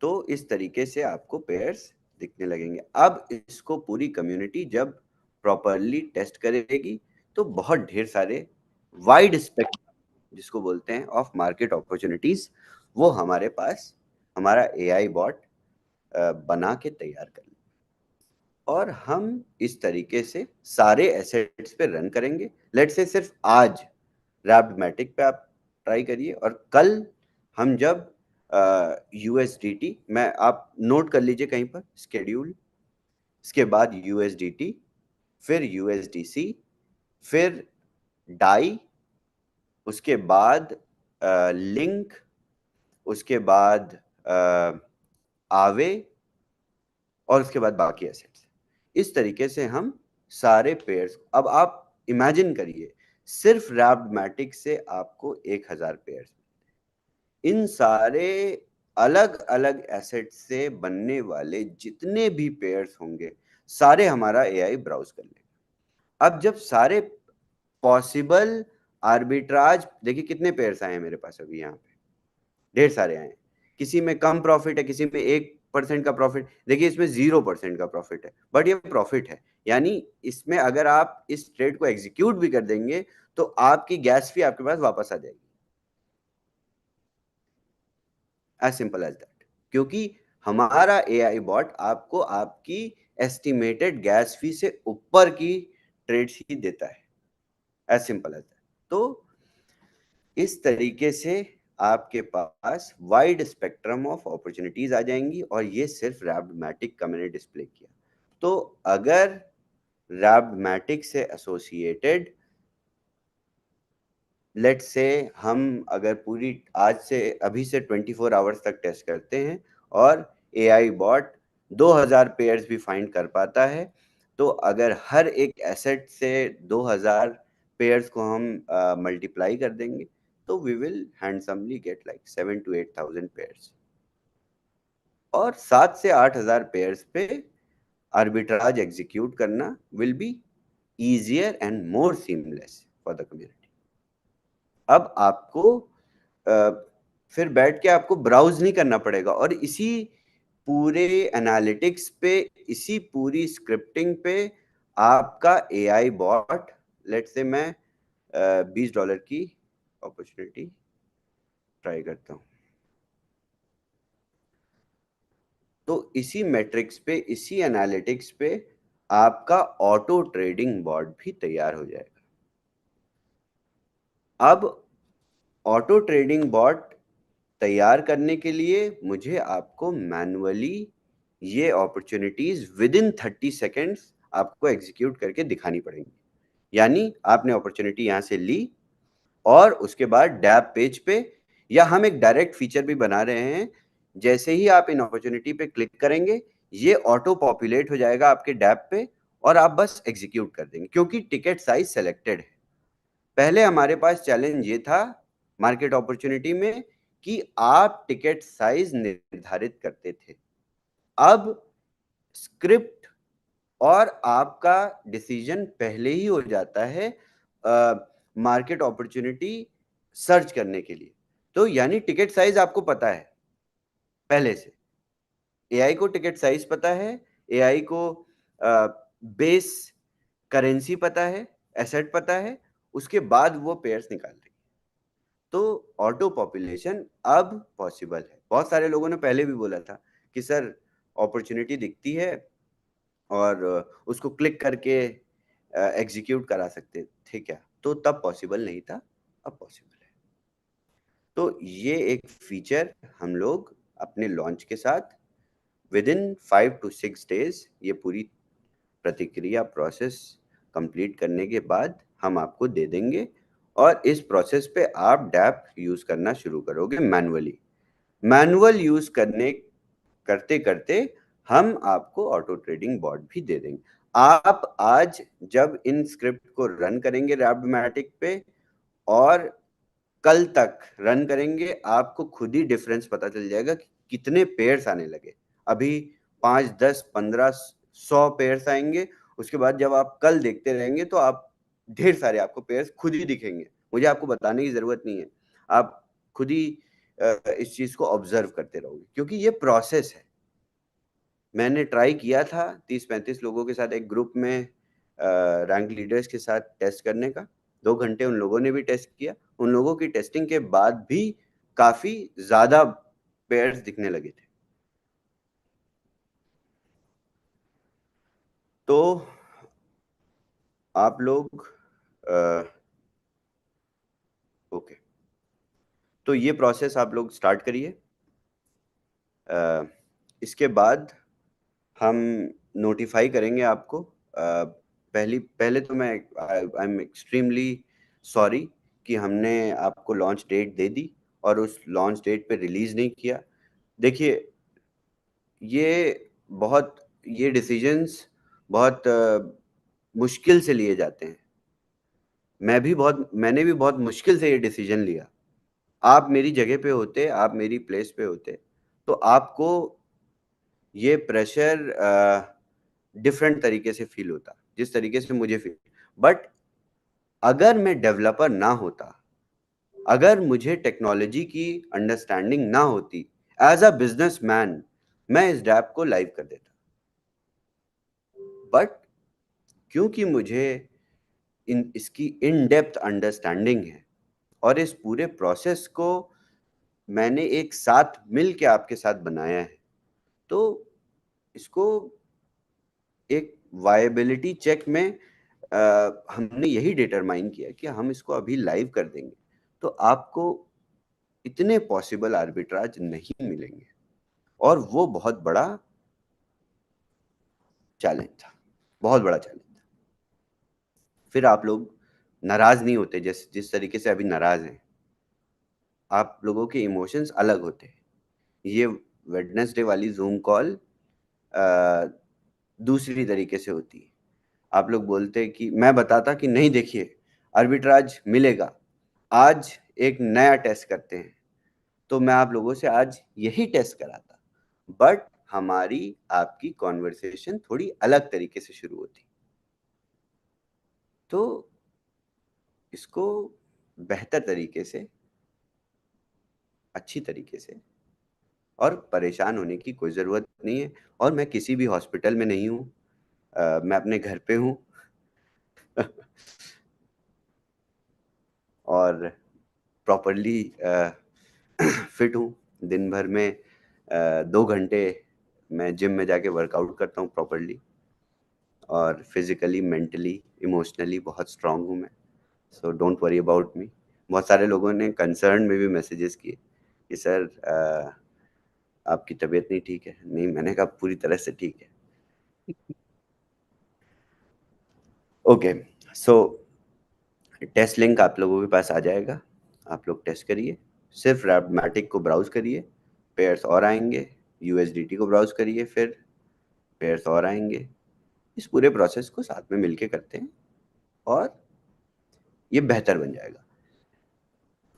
तो इस तरीके से आपको पेयर्स दिखने लगेंगे। अब इसको पूरी कम्युनिटी जब प्रॉपरली टेस्ट करेगी तो बहुत ढेर सारे वाइड स्पेक्ट्रम, जिसको बोलते हैं, ऑफ मार्केट अपॉर्चुनिटीज, वो हमारे पास हमारा एआई बॉट बना के तैयार कर, और हम इस तरीके से सारे एसेट्स पे रन करेंगे। लेट्स से सिर्फ आज रैप्टमैटिक पे आप ट्राई करिए, और कल हम जब यूएसडीटी, मैं, आप नोट कर लीजिए कहीं पर स्केड्यूल, इसके बाद यूएसडीटी, फिर यूएसडीसी, फिर डाई, उसके बाद लिंक, उसके बाद आवे, और उसके बाद बाकी एसेट्स। इस तरीके से हम सारे पेयर्स, अब आप इमेजिन करिए सिर्फ रैप्टमैटिक से आपको 1000 पेयर्स, इन सारे अलग अलग एसेट से बनने वाले जितने भी पेयर्स होंगे सारे हमारा एआई ब्राउज कर लेगा। अब जब सारे पॉसिबल आर्बिट्राज, देखिए कितने पेयर्स आए हैं मेरे पास अभी, यहाँ पे ढेर सारे आए हैं। किसी में कम प्रॉफिट है, किसी में 1% का प्रॉफिट, देखिए इसमें 0% का प्रॉफिट है, बट ये प्रॉफिट है। यानी इसमें अगर आप इस ट्रेड को एग्जीक्यूट भी कर देंगे तो आपकी गैस फी आपके पास वापस आ जाएगी, एज सिंपल एज दैट। क्योंकि हमारा एआई बॉट आपको आपकी एस्टिमेटेड गैस फी से ऊपर की ट्रेड्स ही देता है, एज सिंपल एज दैट। तो इस तरीके से आपके पास वाइड स्पेक्ट्रम ऑफ अपॉर्चुनिटीज आ जाएंगी, और ये सिर्फ रैप्टमैटिक का मैंने डिस्प्ले किया। तो अगर रैप्टमैटिक से एसोसिएटेड, लेट्स से हम अगर पूरी आज से अभी से 24 आवर्स तक टेस्ट करते हैं और एआई बॉट 2000 पेयर्स भी फाइंड कर पाता है, तो अगर हर एक एसेट से 2000 पेयर्स को हम मल्टीप्लाई कर देंगे तो we will handsomely get like 7 to 8,000 pairs, और 7 से 8,000 पेयर्स पे आर्बिट्राज एग्जीक्यूट करना will be easier and more seamless for the community। अब आपको फिर बैठ के आपको ब्राउज नहीं करना पड़ेगा, और इसी पूरे एनालिटिक्स पे, इसी पूरी स्क्रिप्टिंग पे आपका एआई बॉट, लेट्स से मैं $20 की अपॉर्चुनिटी ट्राई करता हूं, तो इसी मैट्रिक्स पे, इसी एनालिटिक्स पे आपका ऑटो ट्रेडिंग बॉट भी तैयार हो जाएगा। अब ऑटो ट्रेडिंग बॉट तैयार करने के लिए मुझे आपको मैन्युअली ये अपॉर्चुनिटीज विद इन 30 सेकेंड्स आपको एग्जीक्यूट करके दिखानी पड़ेंगी। यानी आपने अपॉर्चुनिटी यहाँ से ली, और उसके बाद डैप पेज पे, या हम एक डायरेक्ट फीचर भी बना रहे हैं, जैसे ही आप इन अपॉर्चुनिटी पे क्लिक करेंगे ये ऑटो पॉपुलेट हो जाएगा आपके डैप पे, और आप बस एग्जीक्यूट कर देंगे, क्योंकि टिकट साइज सेलेक्टेड है। पहले हमारे पास चैलेंज ये था मार्केट अपॉर्चुनिटी में कि आप टिकट साइज निर्धारित करते थे। अब स्क्रिप्ट और आपका डिसीजन पहले ही हो जाता है मार्केट अपॉर्चुनिटी सर्च करने के लिए। तो यानी टिकट साइज आपको पता है पहले से, एआई को टिकट साइज पता है, एआई को बेस करेंसी पता है, एसेट पता है, उसके बाद वो पेयर्स निकाल रही है। तो ऑटो पॉपुलेशन अब पॉसिबल है। बहुत सारे लोगों ने पहले भी बोला था कि सर अपॉर्चुनिटी दिखती है और उसको क्लिक करके एग्जीक्यूट करा सकते थे क्या, तो तब पॉसिबल नहीं था, अब पॉसिबल है। तो ये एक फीचर हम लोग अपने लॉन्च के साथ विद इन 5 to 6 days, ये पूरी प्रतिक्रिया प्रोसेस कंप्लीट करने के बाद हम आपको दे देंगे, और इस प्रोसेस पे आप डैप यूज करना शुरू करोगे मैनुअली। मैनुअल यूज करते करते हम आपको ऑटो ट्रेडिंग बॉट भी दे देंगे। आप आज जब इन स्क्रिप्ट को रन करेंगे रैपमेटिक पे और कल तक रन करेंगे, आपको खुद ही डिफरेंस पता चल जाएगा कि कितने पेयर्स आने लगे। अभी 5, 10, 15, 100 पेयर्स आएंगे, उसके बाद जब आप कल देखते रहेंगे तो आप ढेर सारे आपको पेयर्स खुद ही दिखेंगे। मुझे आपको बताने की जरूरत नहीं है, आप खुद ही इस चीज को ऑब्जर्व करते रहोगे, क्योंकि ये प्रोसेस है। मैंने ट्राई किया था 30-35 लोगों के साथ एक ग्रुप में रैंक लीडर्स के साथ टेस्ट करने का। 2 घंटे उन लोगों ने भी टेस्ट किया। उन लोगों की टेस्टिंग के बाद भी काफी ज्यादा पेयर्स दिखने लगे थे। तो आप लोग ओके, तो ये प्रोसेस आप लोग स्टार्ट करिए। इसके बाद हम नोटिफाई करेंगे आपको। पहले तो मैं आई एम एक्सट्रीमली सॉरी कि हमने आपको लॉन्च डेट दे दी और उस लॉन्च डेट पे रिलीज नहीं किया। देखिए, ये डिसीजंस बहुत मुश्किल से लिए जाते हैं। मैंने भी बहुत मुश्किल से ये डिसीजन लिया। आप मेरी जगह पे होते, आप मेरी प्लेस पे होते, तो आपको ये प्रेशर डिफरेंट तरीके से फील होता, जिस तरीके से मुझे फील। बट अगर मैं डेवलपर ना होता, अगर मुझे टेक्नोलॉजी की अंडरस्टैंडिंग ना होती, एज अ बिजनेसमैन मैं इस डैप को लाइव कर देता। बट क्योंकि मुझे इसकी इन डेप्थ अंडरस्टैंडिंग है और इस पूरे प्रोसेस को मैंने एक साथ मिल के आपके साथ बनाया है, तो इसको एक वायबिलिटी चेक में हमने यही डिटरमाइन किया कि हम इसको अभी लाइव कर देंगे, तो आपको इतने पॉसिबल आर्बिट्राज नहीं मिलेंगे। और वो बहुत बड़ा चैलेंज था, बहुत बड़ा चैलेंज था। फिर आप लोग नाराज नहीं होते जिस तरीके से अभी नाराज हैं। आप लोगों के इमोशंस अलग होते हैं। ये वेडनेसडे वाली जूम कॉल दूसरी तरीके से होती है। आप लोग बोलते हैं कि मैं बताता कि नहीं, देखिए आर्बिट्राज मिलेगा, आज एक नया टेस्ट करते हैं, तो मैं आप लोगों से आज यही टेस्ट कराता। बट हमारी आपकी कॉन्वर्सेशन थोड़ी अलग तरीके से शुरू होती। तो इसको बेहतर तरीके से, अच्छी तरीके से, और परेशान होने की कोई ज़रूरत नहीं है। और मैं किसी भी हॉस्पिटल में नहीं हूँ, मैं अपने घर पे हूँ और प्रॉपरली फिट हूँ। दिन भर में 2 घंटे मैं जिम में जाके वर्कआउट करता हूँ प्रॉपरली, और फिजिकली, मेंटली, इमोशनली बहुत स्ट्रांग हूँ मैं। So don't worry about me. बहुत सारे लोगों ने कंसर्न में भी मैसेजेस किए कि सर आपकी तबीयत नहीं ठीक है। नहीं, मैंने कहा पूरी तरह से ठीक है। ओके, सो टेस्ट लिंक आप लोगों के पास आ जाएगा, आप लोग टेस्ट करिए। सिर्फ रैपमेटिक को ब्राउज करिए, पेयर्स और आएंगे। यूएसडीटी को ब्राउज करिए, फिर पेयर्स और आएंगे। इस पूरे प्रोसेस को साथ में मिलके करते हैं और ये बेहतर बन जाएगा।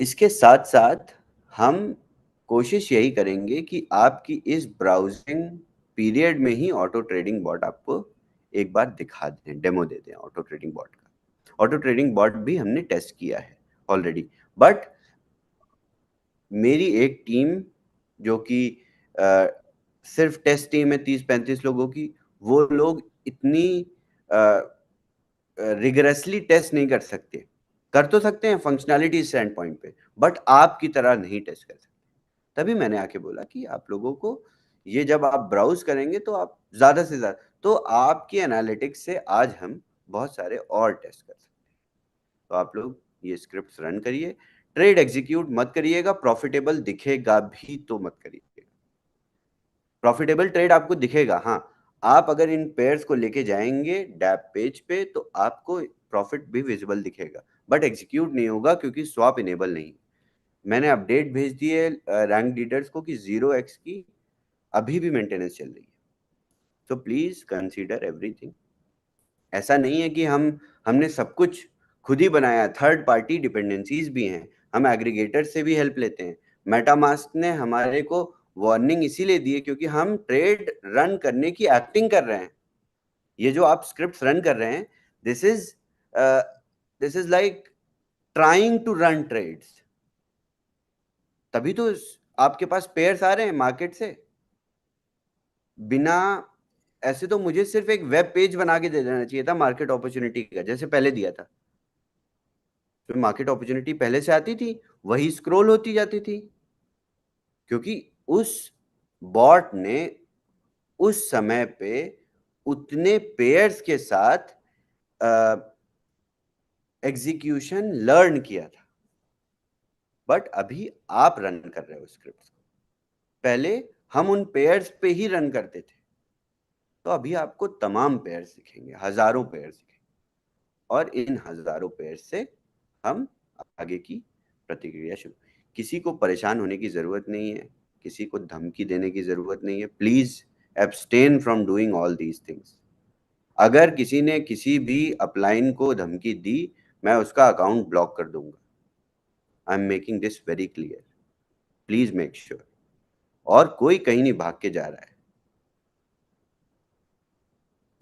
इसके साथ साथ हम कोशिश यही करेंगे कि आपकी इस ब्राउजिंग पीरियड में ही ऑटो ट्रेडिंग बॉट आपको एक बार दिखा दें, डेमो दे दें ऑटो ट्रेडिंग बॉट का। ऑटो ट्रेडिंग बॉट भी हमने टेस्ट किया है ऑलरेडी, बट मेरी एक टीम जो कि सिर्फ टेस्ट टीम है 30-35 लोगों की, वो लोग इतनी रिगरसली टेस्ट नहीं कर सकते। कर तो सकते हैं फंक्शनैलिटी स्टैंड पॉइंट पे, बट आपकी तरह नहीं टेस्ट कर सकते। तभी मैंने आके बोला कि आप लोगों को ये जब आप ब्राउज करेंगे तो आप ज्यादा से ज्यादा, तो आपकी एनालिटिक्स से आज हम बहुत सारे और टेस्ट कर सकते हैं। तो आप लोग ये स्क्रिप्ट रन करिए। ट्रेड एग्जीक्यूट मत करिएगा, प्रॉफिटेबल दिखेगा भी तो मत करिएगा। प्रॉफिटेबल ट्रेड आपको दिखेगा, हाँ, आप अगर इन पेयर्स को लेके जाएंगे डैप पेज पे तो आपको प्रॉफिट भी विजिबल दिखेगा, बट एग्जीक्यूट नहीं होगा क्योंकि स्वैप इनेबल नहीं। मैंने अपडेट भेज दी है रैंक लीडर्स को कि 0x की अभी भी मेंटेनेंस चल रही है। So please consider everything. ऐसा नहीं है कि हमने सब कुछ खुद ही बनाया, थर्ड पार्टी डिपेंडेंसीज भी हैं, हम एग्रीगेटर से भी हेल्प लेते हैं। मेटामास्क ने हमारे को वार्निंग इसीलिए दी है क्योंकि हम ट्रेड रन करने की एक्टिंग कर रहे हैं। ये जो आप स्क्रिप्ट रन कर रहे हैं, this is like trying to run trades. तभी तो आपके पास पेयर्स आ रहे हैं मार्केट से। बिना ऐसे तो मुझे सिर्फ एक वेब पेज बना के दे देना चाहिए था मार्केट अपॉर्चुनिटी का, जैसे पहले दिया था। तो मार्केट अपॉर्चुनिटी पहले से आती थी, वही स्क्रॉल होती जाती थी, क्योंकि उस बॉट ने उस समय पे उतने पेयर्स के साथ एग्जीक्यूशन लर्न किया था। बट अभी आप रन कर रहे हो स्क्रिप्ट को, पहले हम उन पेयर्स पे ही रन करते थे। तो अभी आपको तमाम पेयर्स दिखेंगे, हजारों पेयर्स दिखेंगे, और इन हजारों पेयर्स से हम आगे की प्रतिक्रिया शुरू। किसी को परेशान होने की जरूरत नहीं है, किसी को धमकी देने की जरूरत नहीं है। Please abstain from doing all these things. अगर किसी ने किसी भी अपलाइन को धमकी दी, मैं उसका अकाउंट ब्लॉक कर दूंगा। I am making this very clear, please make sure. और कोई कहीं नहीं भाग के जा रहा है।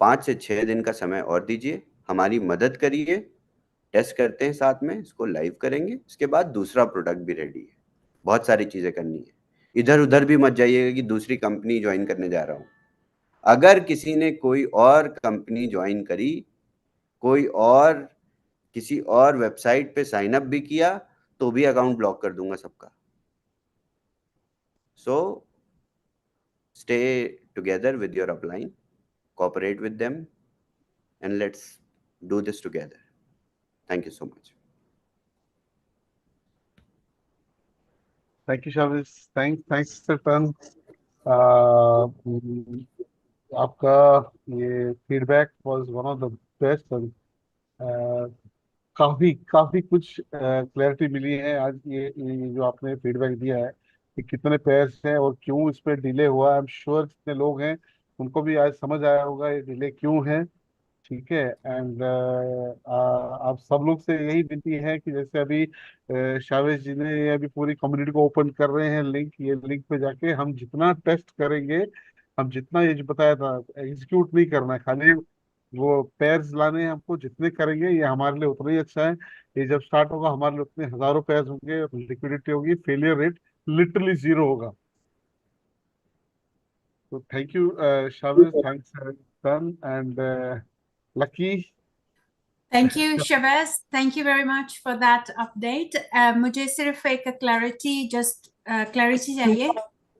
5 से 6 दिन का समय और दीजिए, हमारी मदद करिए, टेस्ट करते हैं साथ में, इसको लाइव करेंगे, इसके बाद दूसरा प्रोडक्ट भी रेडी है। बहुत सारी चीजें करनी है, इधर उधर भी मत जाइएगा कि दूसरी कंपनी ज्वाइन करने जा रहा हूं। अगर किसी ने कोई और कंपनी ज्वाइन करी, कोई और किसी और वेबसाइट पे साइन अप भी किया, तो भी अकाउंट ब्लॉक कर दूंगा सबका। So stay together with your upline, cooperate with them, and let's do this together. Thank you so much. Thank you, Shavis. Thanks, Sirpan. आपका ये feedback was one of the best. काफी काफी कुछ क्लैरिटी मिली है आज। ये जो आपने फीडबैक दिया है कि कितने पेयर्स हैं और क्यों इस पे डिले हुआ, आई एम श्योर जितने लोग हैं उनको भी आज समझ आया होगा ये डिले क्यों है। ठीक है। एंड आप सब लोग से यही विनती है कि जैसे अभी शावेश जी ने ये अभी पूरी कम्युनिटी को ओपन कर रहे हैं लिंक, ये लिंक पे जाके हम जितना टेस्ट करेंगे, हम जितना ये जो बताया था एग्जीक्यूट नहीं करना है, खाली वो पेयर्स लाने हैं हमको, जितने करेंगे ये हमारे लिए उतना ही अच्छा है। ये जब स्टार्ट होगा हमारे लिए उतने हजारों पेयर्स होंगे, लिक्विडिटी होगी, फेलियर रेट लिटरली जीरो होगा। तो thank you Shavesh, thanks Sun and Lucky. Thank you, Shabazz. Thank you very much for that update. मुझे सिर्फ एक clarity चाहिए।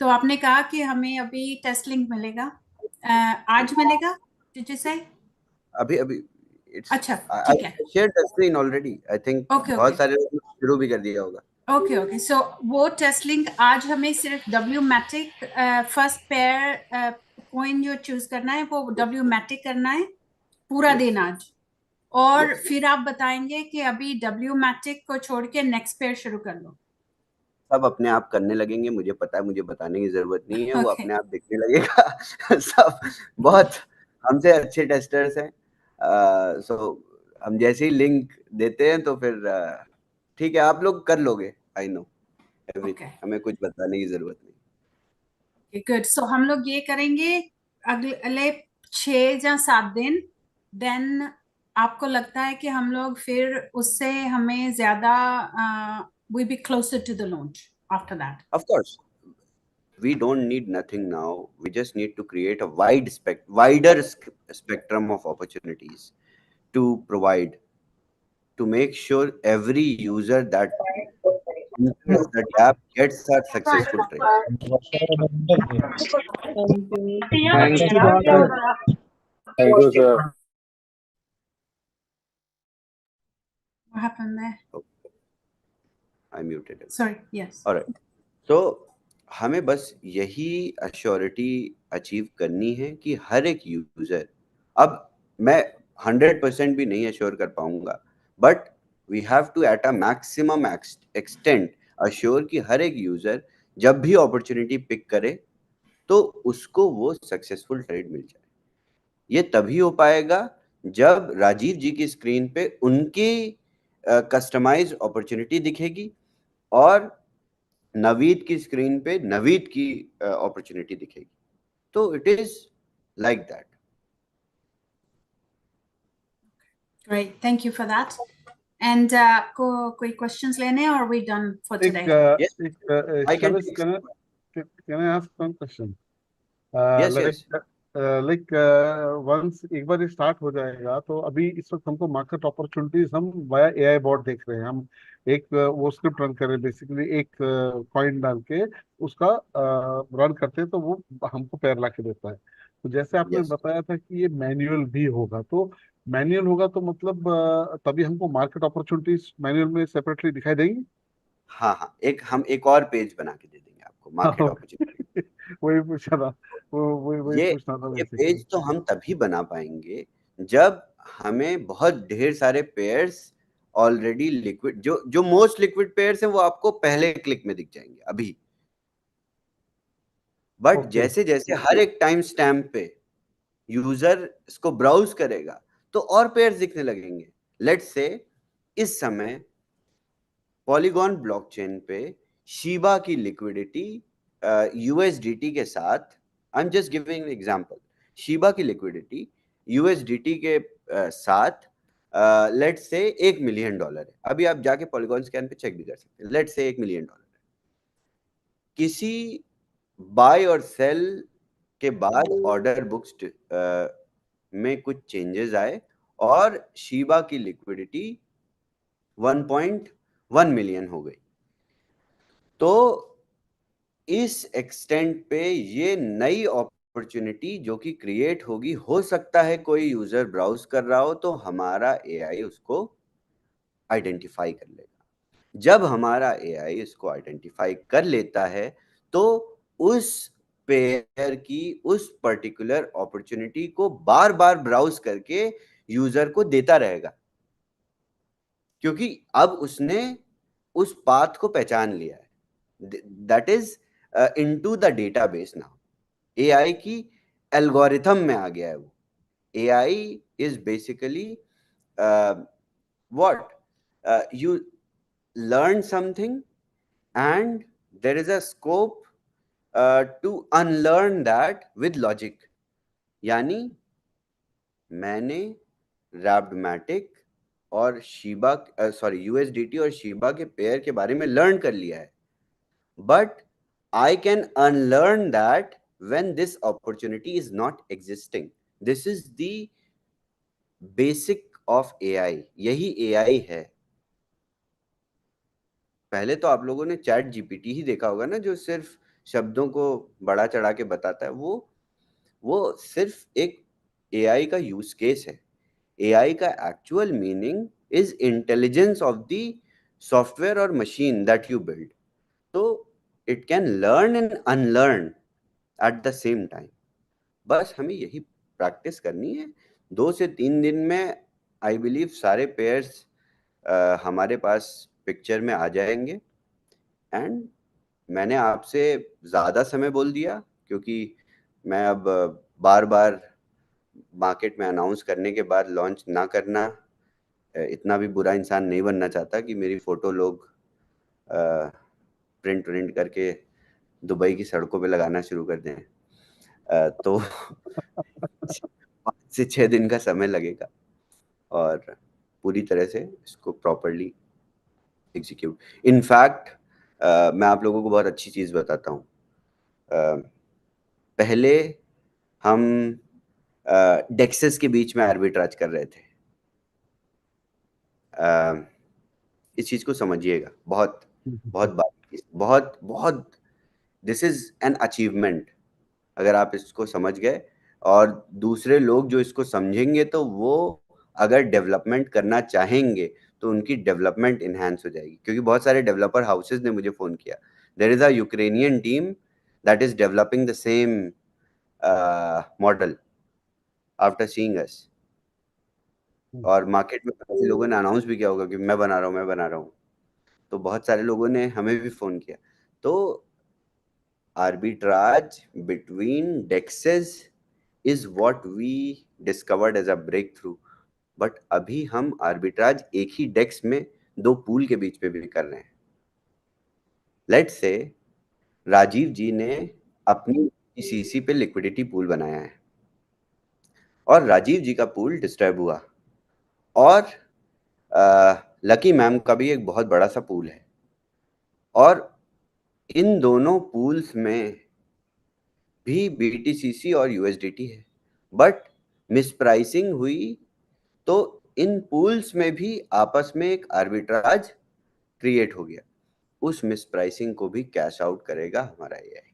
तो आपने कहा कि हमें अभी टेस्ट लिंक मिलेगा, आज मिलेगा, did you say? अभी अच्छा, ठीक है। Share the screen already, I think Okay, बहुत okay. सारे लोगों ने शुरू भी कर दिया होगा। ओके ओके, सो वो टेस्ट लिंक आज हमें सिर्फ WMATIC फर्स्ट पेयर कॉइन जो चूज करना है वो WMATIC करना है पूरा Yes. दिन आज, और Yes. फिर आप बताएंगे कि अभी WMATIC को छोड़ के नेक्स्ट पेयर शुरू कर लो। सब अपने आप करने लगेंगे, मुझे पता है, मुझे बताने की जरूरत नहीं है, वो Okay. अपने आप दिखने लगेगा। सब बहुत हमसे अच्छे टेस्टर्स हैं। सो हम जैसे ही लिंक देते हैं तो फिर ठीक है, आप लोग कर लोगे। आई नो एवरीथिंग, हमें कुछ बताने की जरूरत नहीं। गुड, सो हम लोग ये करेंगे अगले 6 या 7 दिन, देन आपको लगता है कि हम लोग फिर उससे हमें ज्यादा we be closer to the launch after that? Of course, we don't need nothing now. We just need to create a wider spectrum of opportunities to provide, to make sure every user that enters the app gets a successful trade. Thank you, sir. What happened there? I muted it. Sorry, yes. All right. तो हमें बस यही अश्योरिटी अचीव करनी है कि हर एक यूजर, अब मैं 100% भी नहीं अश्योर कर पाऊंगा, but we have to at a maximum extent assure कि हर एक यूजर जब भी अपॉर्चुनिटी पिक करे तो उसको वो सक्सेसफुल ट्रेड मिल जाए। ये तभी हो पाएगा जब राजीव जी की स्क्रीन पे उनकी कस्टमाइज अपॉर्चुनिटी दिखेगी और नवीद की स्क्रीन पे नवीद की अपॉर्चुनिटी दिखेगी. तो it is like that. Great, thank you for that. And कोई questions लेने हैं, or are we done for एक today? Yes, I can Shavis, take can I ask one question? yes, like yes. Like once एक बार ये स्टार्ट हो जाएगा तो अभी इस वक्त हमको मार्केट अपॉर्चुनिटीज हम वाया एआई बॉट देख रहे हैं. हम एक वो स्क्रिप्ट रन कर रहे हैं, बेसिकली एक कॉइन डाल के उसका रन करते हैं तो वो हमको पैर ला के देता है. तो जैसे आपने Yes. बताया था कि ये मैनुअल भी होगा, तो मैनुअल होगा तो मतलब तभी हमको मार्केट अपॉर्चुनिटीज मैनुअल में सेपरेटली दिखाई देंगी. हाँ हाँ, हम एक और पेज बना के दे देंगे आपको मार्केट अपॉर्चुनिटी. वही पूछा था, वही ये पूछना था ये बेसिकली. पेज तो हम तभी बना पाएंगे जब हमें बहुत ढेर सारे पेयर्स ऑलरेडी लिक्विड, जो मोस्ट लिक्विड पेयर्स हैं वो आपको पहले क्लिक में दिख जाएंगे अभी. But okay. जैसे जैसे हर एक टाइम स्टैम्प पे यूजर इसको ब्राउज करेगा तो और पेयर्स दिखने लगेंगे. लेट्स से इस समय पॉलीगॉन ब्लॉकचेन पे शीबा की लिक्विडिटी यूएसडीटी के साथ, I am just giving example, Shiba की लिक्विडिटी यूएसडीटी के साथ लेट्स से $1 मिलियन है. अभी आप जाके पॉलीगॉन स्कैन पे चेक भी कर सकते हैं. लेट्स से $1 मिलियन है. किसी बाय और सेल के बाद ऑर्डर बुक्स में कुछ चेंजेस आए और शीबा की लिक्विडिटी 1.1 मिलियन हो गई. तो इस एक्सटेंट पे ये नई अपॉर्चुनिटी जो कि क्रिएट होगी, हो सकता है कोई यूजर ब्राउज कर रहा हो तो हमारा एआई उसको आइडेंटिफाई कर लेगा. जब हमारा एआई इसको आइडेंटिफाई कर लेता है तो उस पेयर की उस पर्टिकुलर अपॉर्चुनिटी को बार बार ब्राउज करके यूजर को देता रहेगा, क्योंकि अब उसने उस पाथ को पहचान लिया है. That is into the database now. AI की एल्गोरिथम में आ गया है वो. AI is basically what you learn something and there is a scope to unlearn that with logic. यानी मैंने रैप्टमैटिक और शीबा यूएसडीटी और शीबा के पेयर के बारे में लर्न कर लिया है, but I can unlearn that when this opportunity is not existing. This is the basic of AI. यही AI है. पहले तो आप लोगों ने चैट जीपीटी ही देखा होगा ना, जो सिर्फ शब्दों को बड़ा चढ़ा के बताता है. वो सिर्फ एक एआई का यूज केस है. एआई का actual meaning is intelligence of the software और मशीन दैट यू बिल्ड. तो it can learn and unlearn at the same time. बस हमें यही प्रैक्टिस करनी है. 2 से 3 दिन में आई बिलीव सारे पेयर्स हमारे पास पिक्चर में आ जाएंगे. एंड मैंने आपसे ज़्यादा समय बोल दिया क्योंकि मैं अब बार बार मार्केट में अनाउंस करने के बाद लॉन्च ना करना, इतना भी बुरा इंसान नहीं बनना चाहता कि मेरी फ़ोटो लोग प्रिंट करके दुबई की सड़कों पे लगाना शुरू कर दें. तो 5 से 6 दिन का समय लगेगा और पूरी तरह से इसको प्रॉपरली एग्जीक्यूट. इनफैक्ट मैं आप लोगों को बहुत अच्छी चीज़ बताता हूँ. पहले हम डेक्सेस के बीच में आर्बिट्राज कर रहे थे. इस चीज़ को समझिएगा बहुत बहुत बारीकी से, बहुत बहुत. This is an achievement. अगर आप इसको समझ गए और दूसरे लोग जो इसको समझेंगे तो वो अगर डेवलपमेंट करना चाहेंगे तो उनकी डेवलपमेंट इनहैंस हो जाएगी. क्योंकि बहुत सारे डेवलपर हाउसेज ने मुझे फ़ोन किया. There is a Ukrainian team that is developing the same model after seeing us. और मार्केट में काफ़ी लोगों ने अनाउंस भी किया होगा कि मैं बना रहा हूँ. तो बहुत सारे लोगों ने हमें भी फ़ोन किया. तो arbitrage between dexes is what we discovered as a break through, but अभी हम आर्बिट्राज एक ही डेक्स में 2 पूल के बीच पे भी कर रहे हैं। लेट्स से राजीव जी ने अपनी सीसी पे लिक्विडिटी पूल बनाया है और राजीव जी का पूल डिस्टर्ब हुआ, और लकी मैम का भी एक बहुत बड़ा सा पूल है, और इन दोनों पूल्स में भी BTCC और USDT है, बट मिसप्राइसिंग हुई तो इन पूल्स में भी आपस में एक आर्बिट्राज क्रिएट हो गया। उस मिसप्राइसिंग को भी कैश आउट करेगा हमारा AI।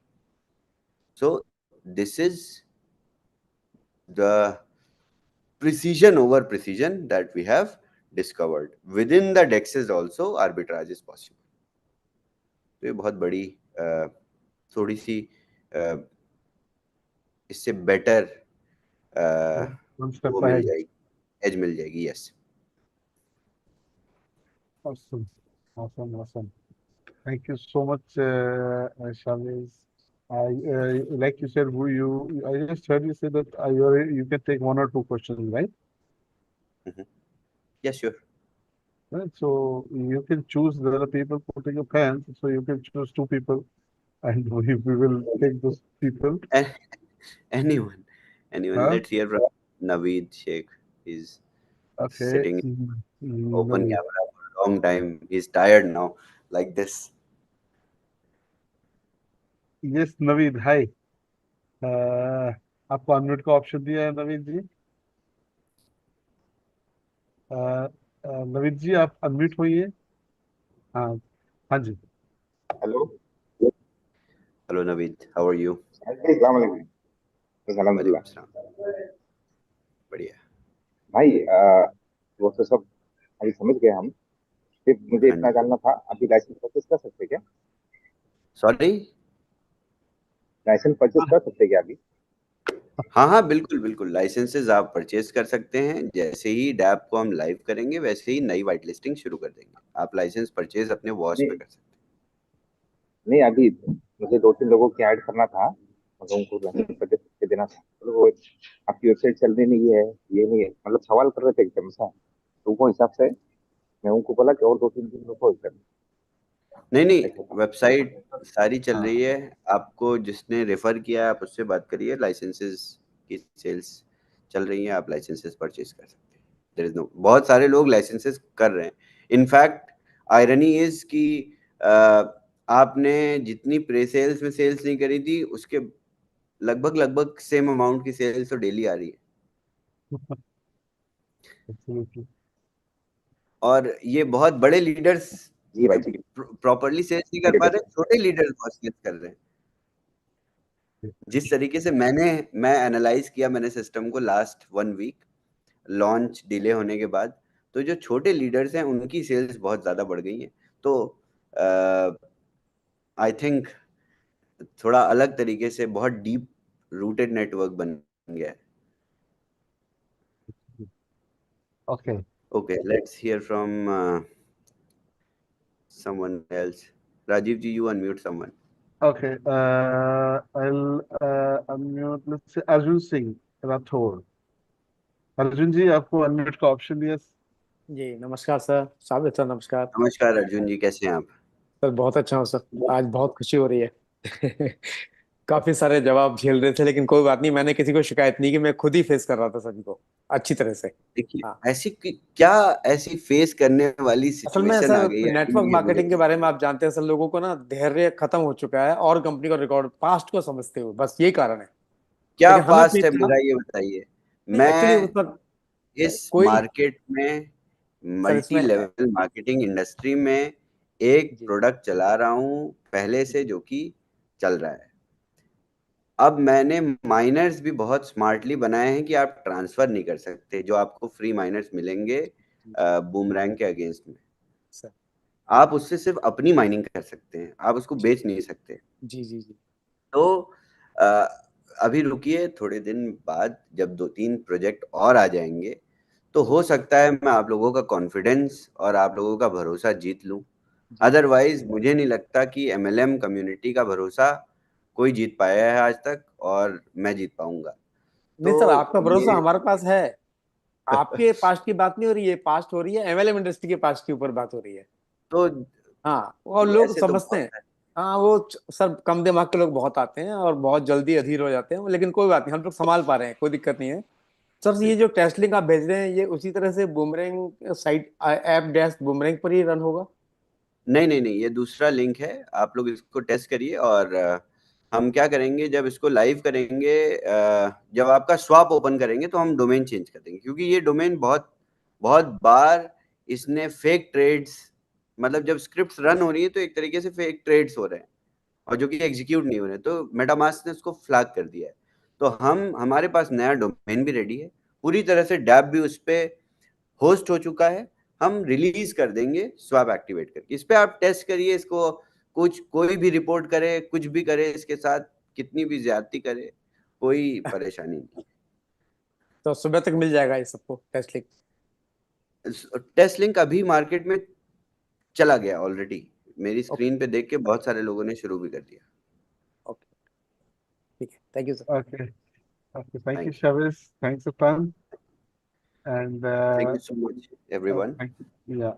So this is the precision over precision that we have discovered. Within the DEXs also arbitrage is possible. तो ये बहुत बड़ी थोड़ी सी इससे बेटर वो मिल जाएगी, एज मिल जाएगी। Yes, Awesome, awesome, awesome. Thank you so much, Shamiz. Like you said, I just heard you say that you can take 1 or 2 questions, right? yes, sure. Right. So you can choose the other people putting your pants. So you can choose 2 people, and we will take those people. Anyone. Huh? Let's hear from Naveed Sheikh. He's Okay. sitting open Naveed. camera for a long time. He's tired now, like this. Yes, Naveed. Hi. आपको अनम्यूट का ऑप्शन दिया है नवीद जी। नवीद जी आप अनम्यूट होइए। हाँ, हाँ जी। Hello Hello, Naveed. How are you? अस्सलाम वालेकुम। वालेकुम सलाम। बढ़िया। भाई वो तो सब अभी समझ गए हम। सिर्फ मुझे हाँ इतना जी। जानना था, अभी लाइसेंस परचेज कर सकते क्या? सॉरी। लाइसेंस परचेज कर सकते क्या अभी? हाँ हाँ, बिल्कुल बिल्कुल, लाइसेंसेस आप परचेज कर सकते हैं। जैसे ही डैप को हम लाइव करेंगे वैसे ही नई वाइट लिस्टिंग शुरू कर देंगे। आप लाइसेंस परचेज अपने वॉच पे नहीं कर सकते नहीं, अभी मुझे 2-3 लोगों की ऐड करना था, मतलब उनको लाइसेंस परचेज करके देना था। मतलब वो आपकी वेबसाइट चल रही नहीं है, ये नहीं है, मतलब सवाल कर रहे थे एकदम सा, तो वो हिसाब से मैं उनको बोला कि और 2-3 दिन रुको एकदम। हैं। नहीं नहीं, ऐसा था। वेबसाइट सारी चल हाँ, रही है। आपको जिसने रेफर किया है आप उससे बात करिए। लाइसेंसेस की सेल्स चल रही है, आप लाइसेंसेस परचेज कर सकते हैं। देयर इज नो, बहुत सारे लोग लाइसेंसेस कर रहे हैं। इनफैक्ट आयरनी इज कि आपने जितनी प्री सेल्स में सेल्स नहीं करी थी उसके लगभग लगभग सेम अमाउंट की सेल्स तो डेली आ रही है। absolutely. और ये बहुत बड़े लीडर्स जी भाई जी, प्रॉपरली सेल्स नहीं कर पा रहे, छोटे लीडर्स बहुत सेल्स कर रहे हैं। जिस तरीके से मैं एनालाइज किया मैंने सिस्टम को लास्ट 1 वीक लॉन्च डिले होने के बाद, तो जो छोटे लीडर्स हैं उनकी सेल्स बहुत ज़्यादा बढ़ गई हैं। तो आई थिंक थोड़ा अलग तरीके से बहुत डीप रूटेड नेटवर्क बन गया है। Okay. Okay, let's hear from someone else. Rajiv ji, you unmute someone. Okay. I'll unmute. Let's say Arjun Singh Rathore. Arjun ji आपको अनम्यूट का ऑप्शन दिया। जी नमस्कार सर, साबित सर नमस्कार। नमस्कार अर्जुन जी, कैसे हैं आप? सर बहुत अच्छा हूँ सर, आज बहुत खुशी हो रही है। काफी सारे जवाब झेल रहे थे लेकिन कोई बात नहीं, मैंने किसी को शिकायत नहीं की, मैं खुद ही फेस कर रहा था सभी को अच्छी तरह से। देखिए हाँ, क्या ऐसी फेस करने वाली असल में सिचुएशन आ सर गई है नेटवर्क कि मुझे मार्केटिंग के बारे में आप जानते हैं सर, लोगों को ना धैर्य खत्म हो चुका है और कंपनी का रिकॉर्ड पास्ट को समझते हुए, बस यही कारण है। क्या लेकिन हमें पास्ट फेथ है था मेरा, ये बताइए। नहीं, एक्चुअली उस मैं पर इस कोई मार्केट में सर मल्टी इसमें लेवल मार्केटिंग इंडस्ट्री में एक जी प्रोडक्ट चला रहा हूँ पहले से, जो कि चल रहा है। अब मैंने माइनर्स भी बहुत स्मार्टली बनाए हैं कि आप ट्रांसफर नहीं कर सकते जो आपको फ्री माइनर्स मिलेंगे बूमरैंग के अगेंस्ट में। सर आप उससे सिर्फ अपनी माइनिंग कर सकते हैं, आप उसको बेच नहीं सकते। जी जी जी तो अ, अभी रुकिए, थोड़े दिन बाद जब 2-3 प्रोजेक्ट और आ जाएंगे तो हो सकता है मैं आप लोगों का कॉन्फिडेंस और आप लोगों का भरोसा जीत लूं। जी अदरवाइज मुझे नहीं लगता कि MLM कम्युनिटी का भरोसा कोई जीत पाया है आज तक, और मैं जीत पाऊंगा। नहीं सर, आपका भरोसा ये हमारे पास है। आपके पास्ट की बात नहीं हो रही है, पास्ट हो रही है, एमएलएम इंडस्ट्री के पास्ट के ऊपर बात हो रही है। तो हाँ, और लोग ऐसे तो समझते बहुत हैं। है। हाँ, वो सर कम दिमाग के लोग बहुत आते हैं और बहुत जल्दी अधीर हो जाते हैं, लेकिन कोई बात नहीं, हम लोग संभाल पा रहे हैं, कोई दिक्कत नहीं है। सर ये जो टेस्ट लिंक आप भेज रहे हैं, ये उसी तरह से boomerang site app dash boomerang पर ही रन होगा? नहीं नहीं नहीं, ये दूसरा लिंक है। आप लोग इसको टेस्ट करिए और हम क्या करेंगे, जब इसको लाइव करेंगे, जब आपका स्वैप ओपन करेंगे तो हम डोमेन चेंज कर देंगे, क्योंकि ये डोमेन बहुत बहुत बार इसने फेक ट्रेड्स, मतलब जब स्क्रिप्ट्स रन हो रही है तो एक तरीके से फेक ट्रेड्स हो रहे हैं और जो कि एग्जीक्यूट नहीं हो रहे, तो मेटामास्क ने उसको फ्लैग कर दिया है। तो हमारे पास नया डोमेन भी रेडी है, पूरी तरह से डैप भी उस पे होस्ट हो चुका है। हम रिलीज कर देंगे स्वैप एक्टिवेट करके। इस पे आप टेस्ट करिए इसको, कोई भी रिपोर्ट करे, कुछ भी करे इसके साथ, कितनी भी ज्यादती करे, कोई परेशानी नहीं। तो सुबह तक मिल जाएगा ये सबको टेस्ट लिंक? टेस्ट लिंक अभी मार्केट में चला गया ऑलरेडी, मेरी ओके स्क्रीन पे देख के बहुत सारे लोगों ने शुरू भी कर दिया। ओके, ठीक है, thank you sir. Okay. Okay. Thank you, thank Chavez. Thanks, Irfan. And you so much everyone. yeah,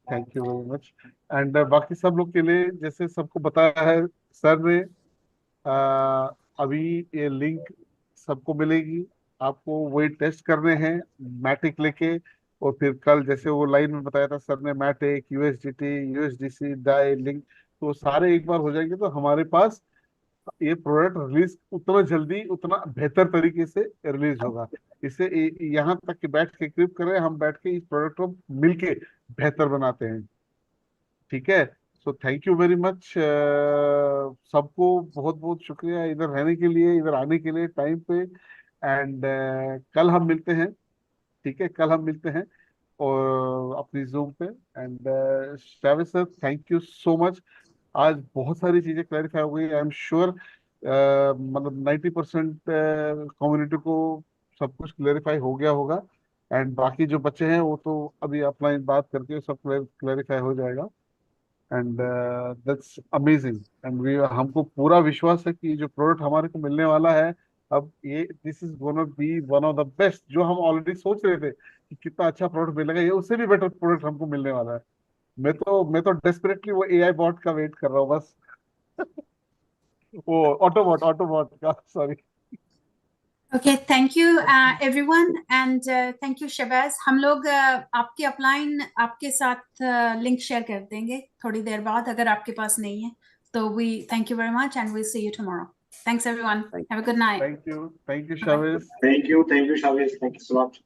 thank you very much. And बाकी सब लोग के लिए जैसे सबको बताया है सर ने, अभी ये लिंक सबको मिलेगी। आपको वही टेस्ट करने हैं मैटिक लेके, और फिर कल जैसे वो लाइन में बताया था सर ने, Matic, USDT, USDC, DAI LINK, तो सारे एक बार हो जाएंगे तो हमारे पास ये प्रोडक्ट रिलीज उतना जल्दी, उतना बेहतर तरीके से रिलीज होगा। इसे यहाँ तक कि बैठ के क्लिप कर रहे हैं हम, बैठ के इस प्रोडक्ट को मिलके बेहतर बनाते हैं। ठीक है, so thank you very much सबको, बहुत बहुत शुक्रिया इधर रहने के लिए, इधर आने के लिए टाइम पे। एंड कल हम मिलते हैं, ठीक है, कल हम मिलते हैं और अपनी जूम पे। And Shravan sir, thank you so much. आज बहुत सारी चीजें क्लैरिफाई हो गई, आई एम श्योर। मतलब 90% कम्युनिटी को सब कुछ क्लैरिफाई हो गया होगा। एंड बाकी जो बच्चे हैं वो तो अभी अपलाइन बात करके सब क्लैरिफाई हो जाएगा। And that's amazing. And we, हमको पूरा विश्वास है कि ये जो प्रोडक्ट हमारे को मिलने वाला है, अब ये this is gonna be one of the best. जो हम ऑलरेडी सोच रहे थे कि कितना अच्छा प्रोडक्ट मिलेगा, ये उससे भी बेटर प्रोडक्ट हमको मिलने वाला है। मैं तो डेस्परेटली वो एआई बॉट का वेट कर रहा हूँ बस। वो ऑटोबॉट का, sorry. Okay, thank you everyone and thank you Shabazz. हम लोग आपके अपलाइन आपके साथ लिंक शेयर कर देंगे थोड़ी देर बाद, अगर आपके पास नहीं है तो। we thank you very much and we'll see you tomorrow. Thanks everyone. Have a good night. Thank you, Chavez. Thank you, Shavez. Thank you so much.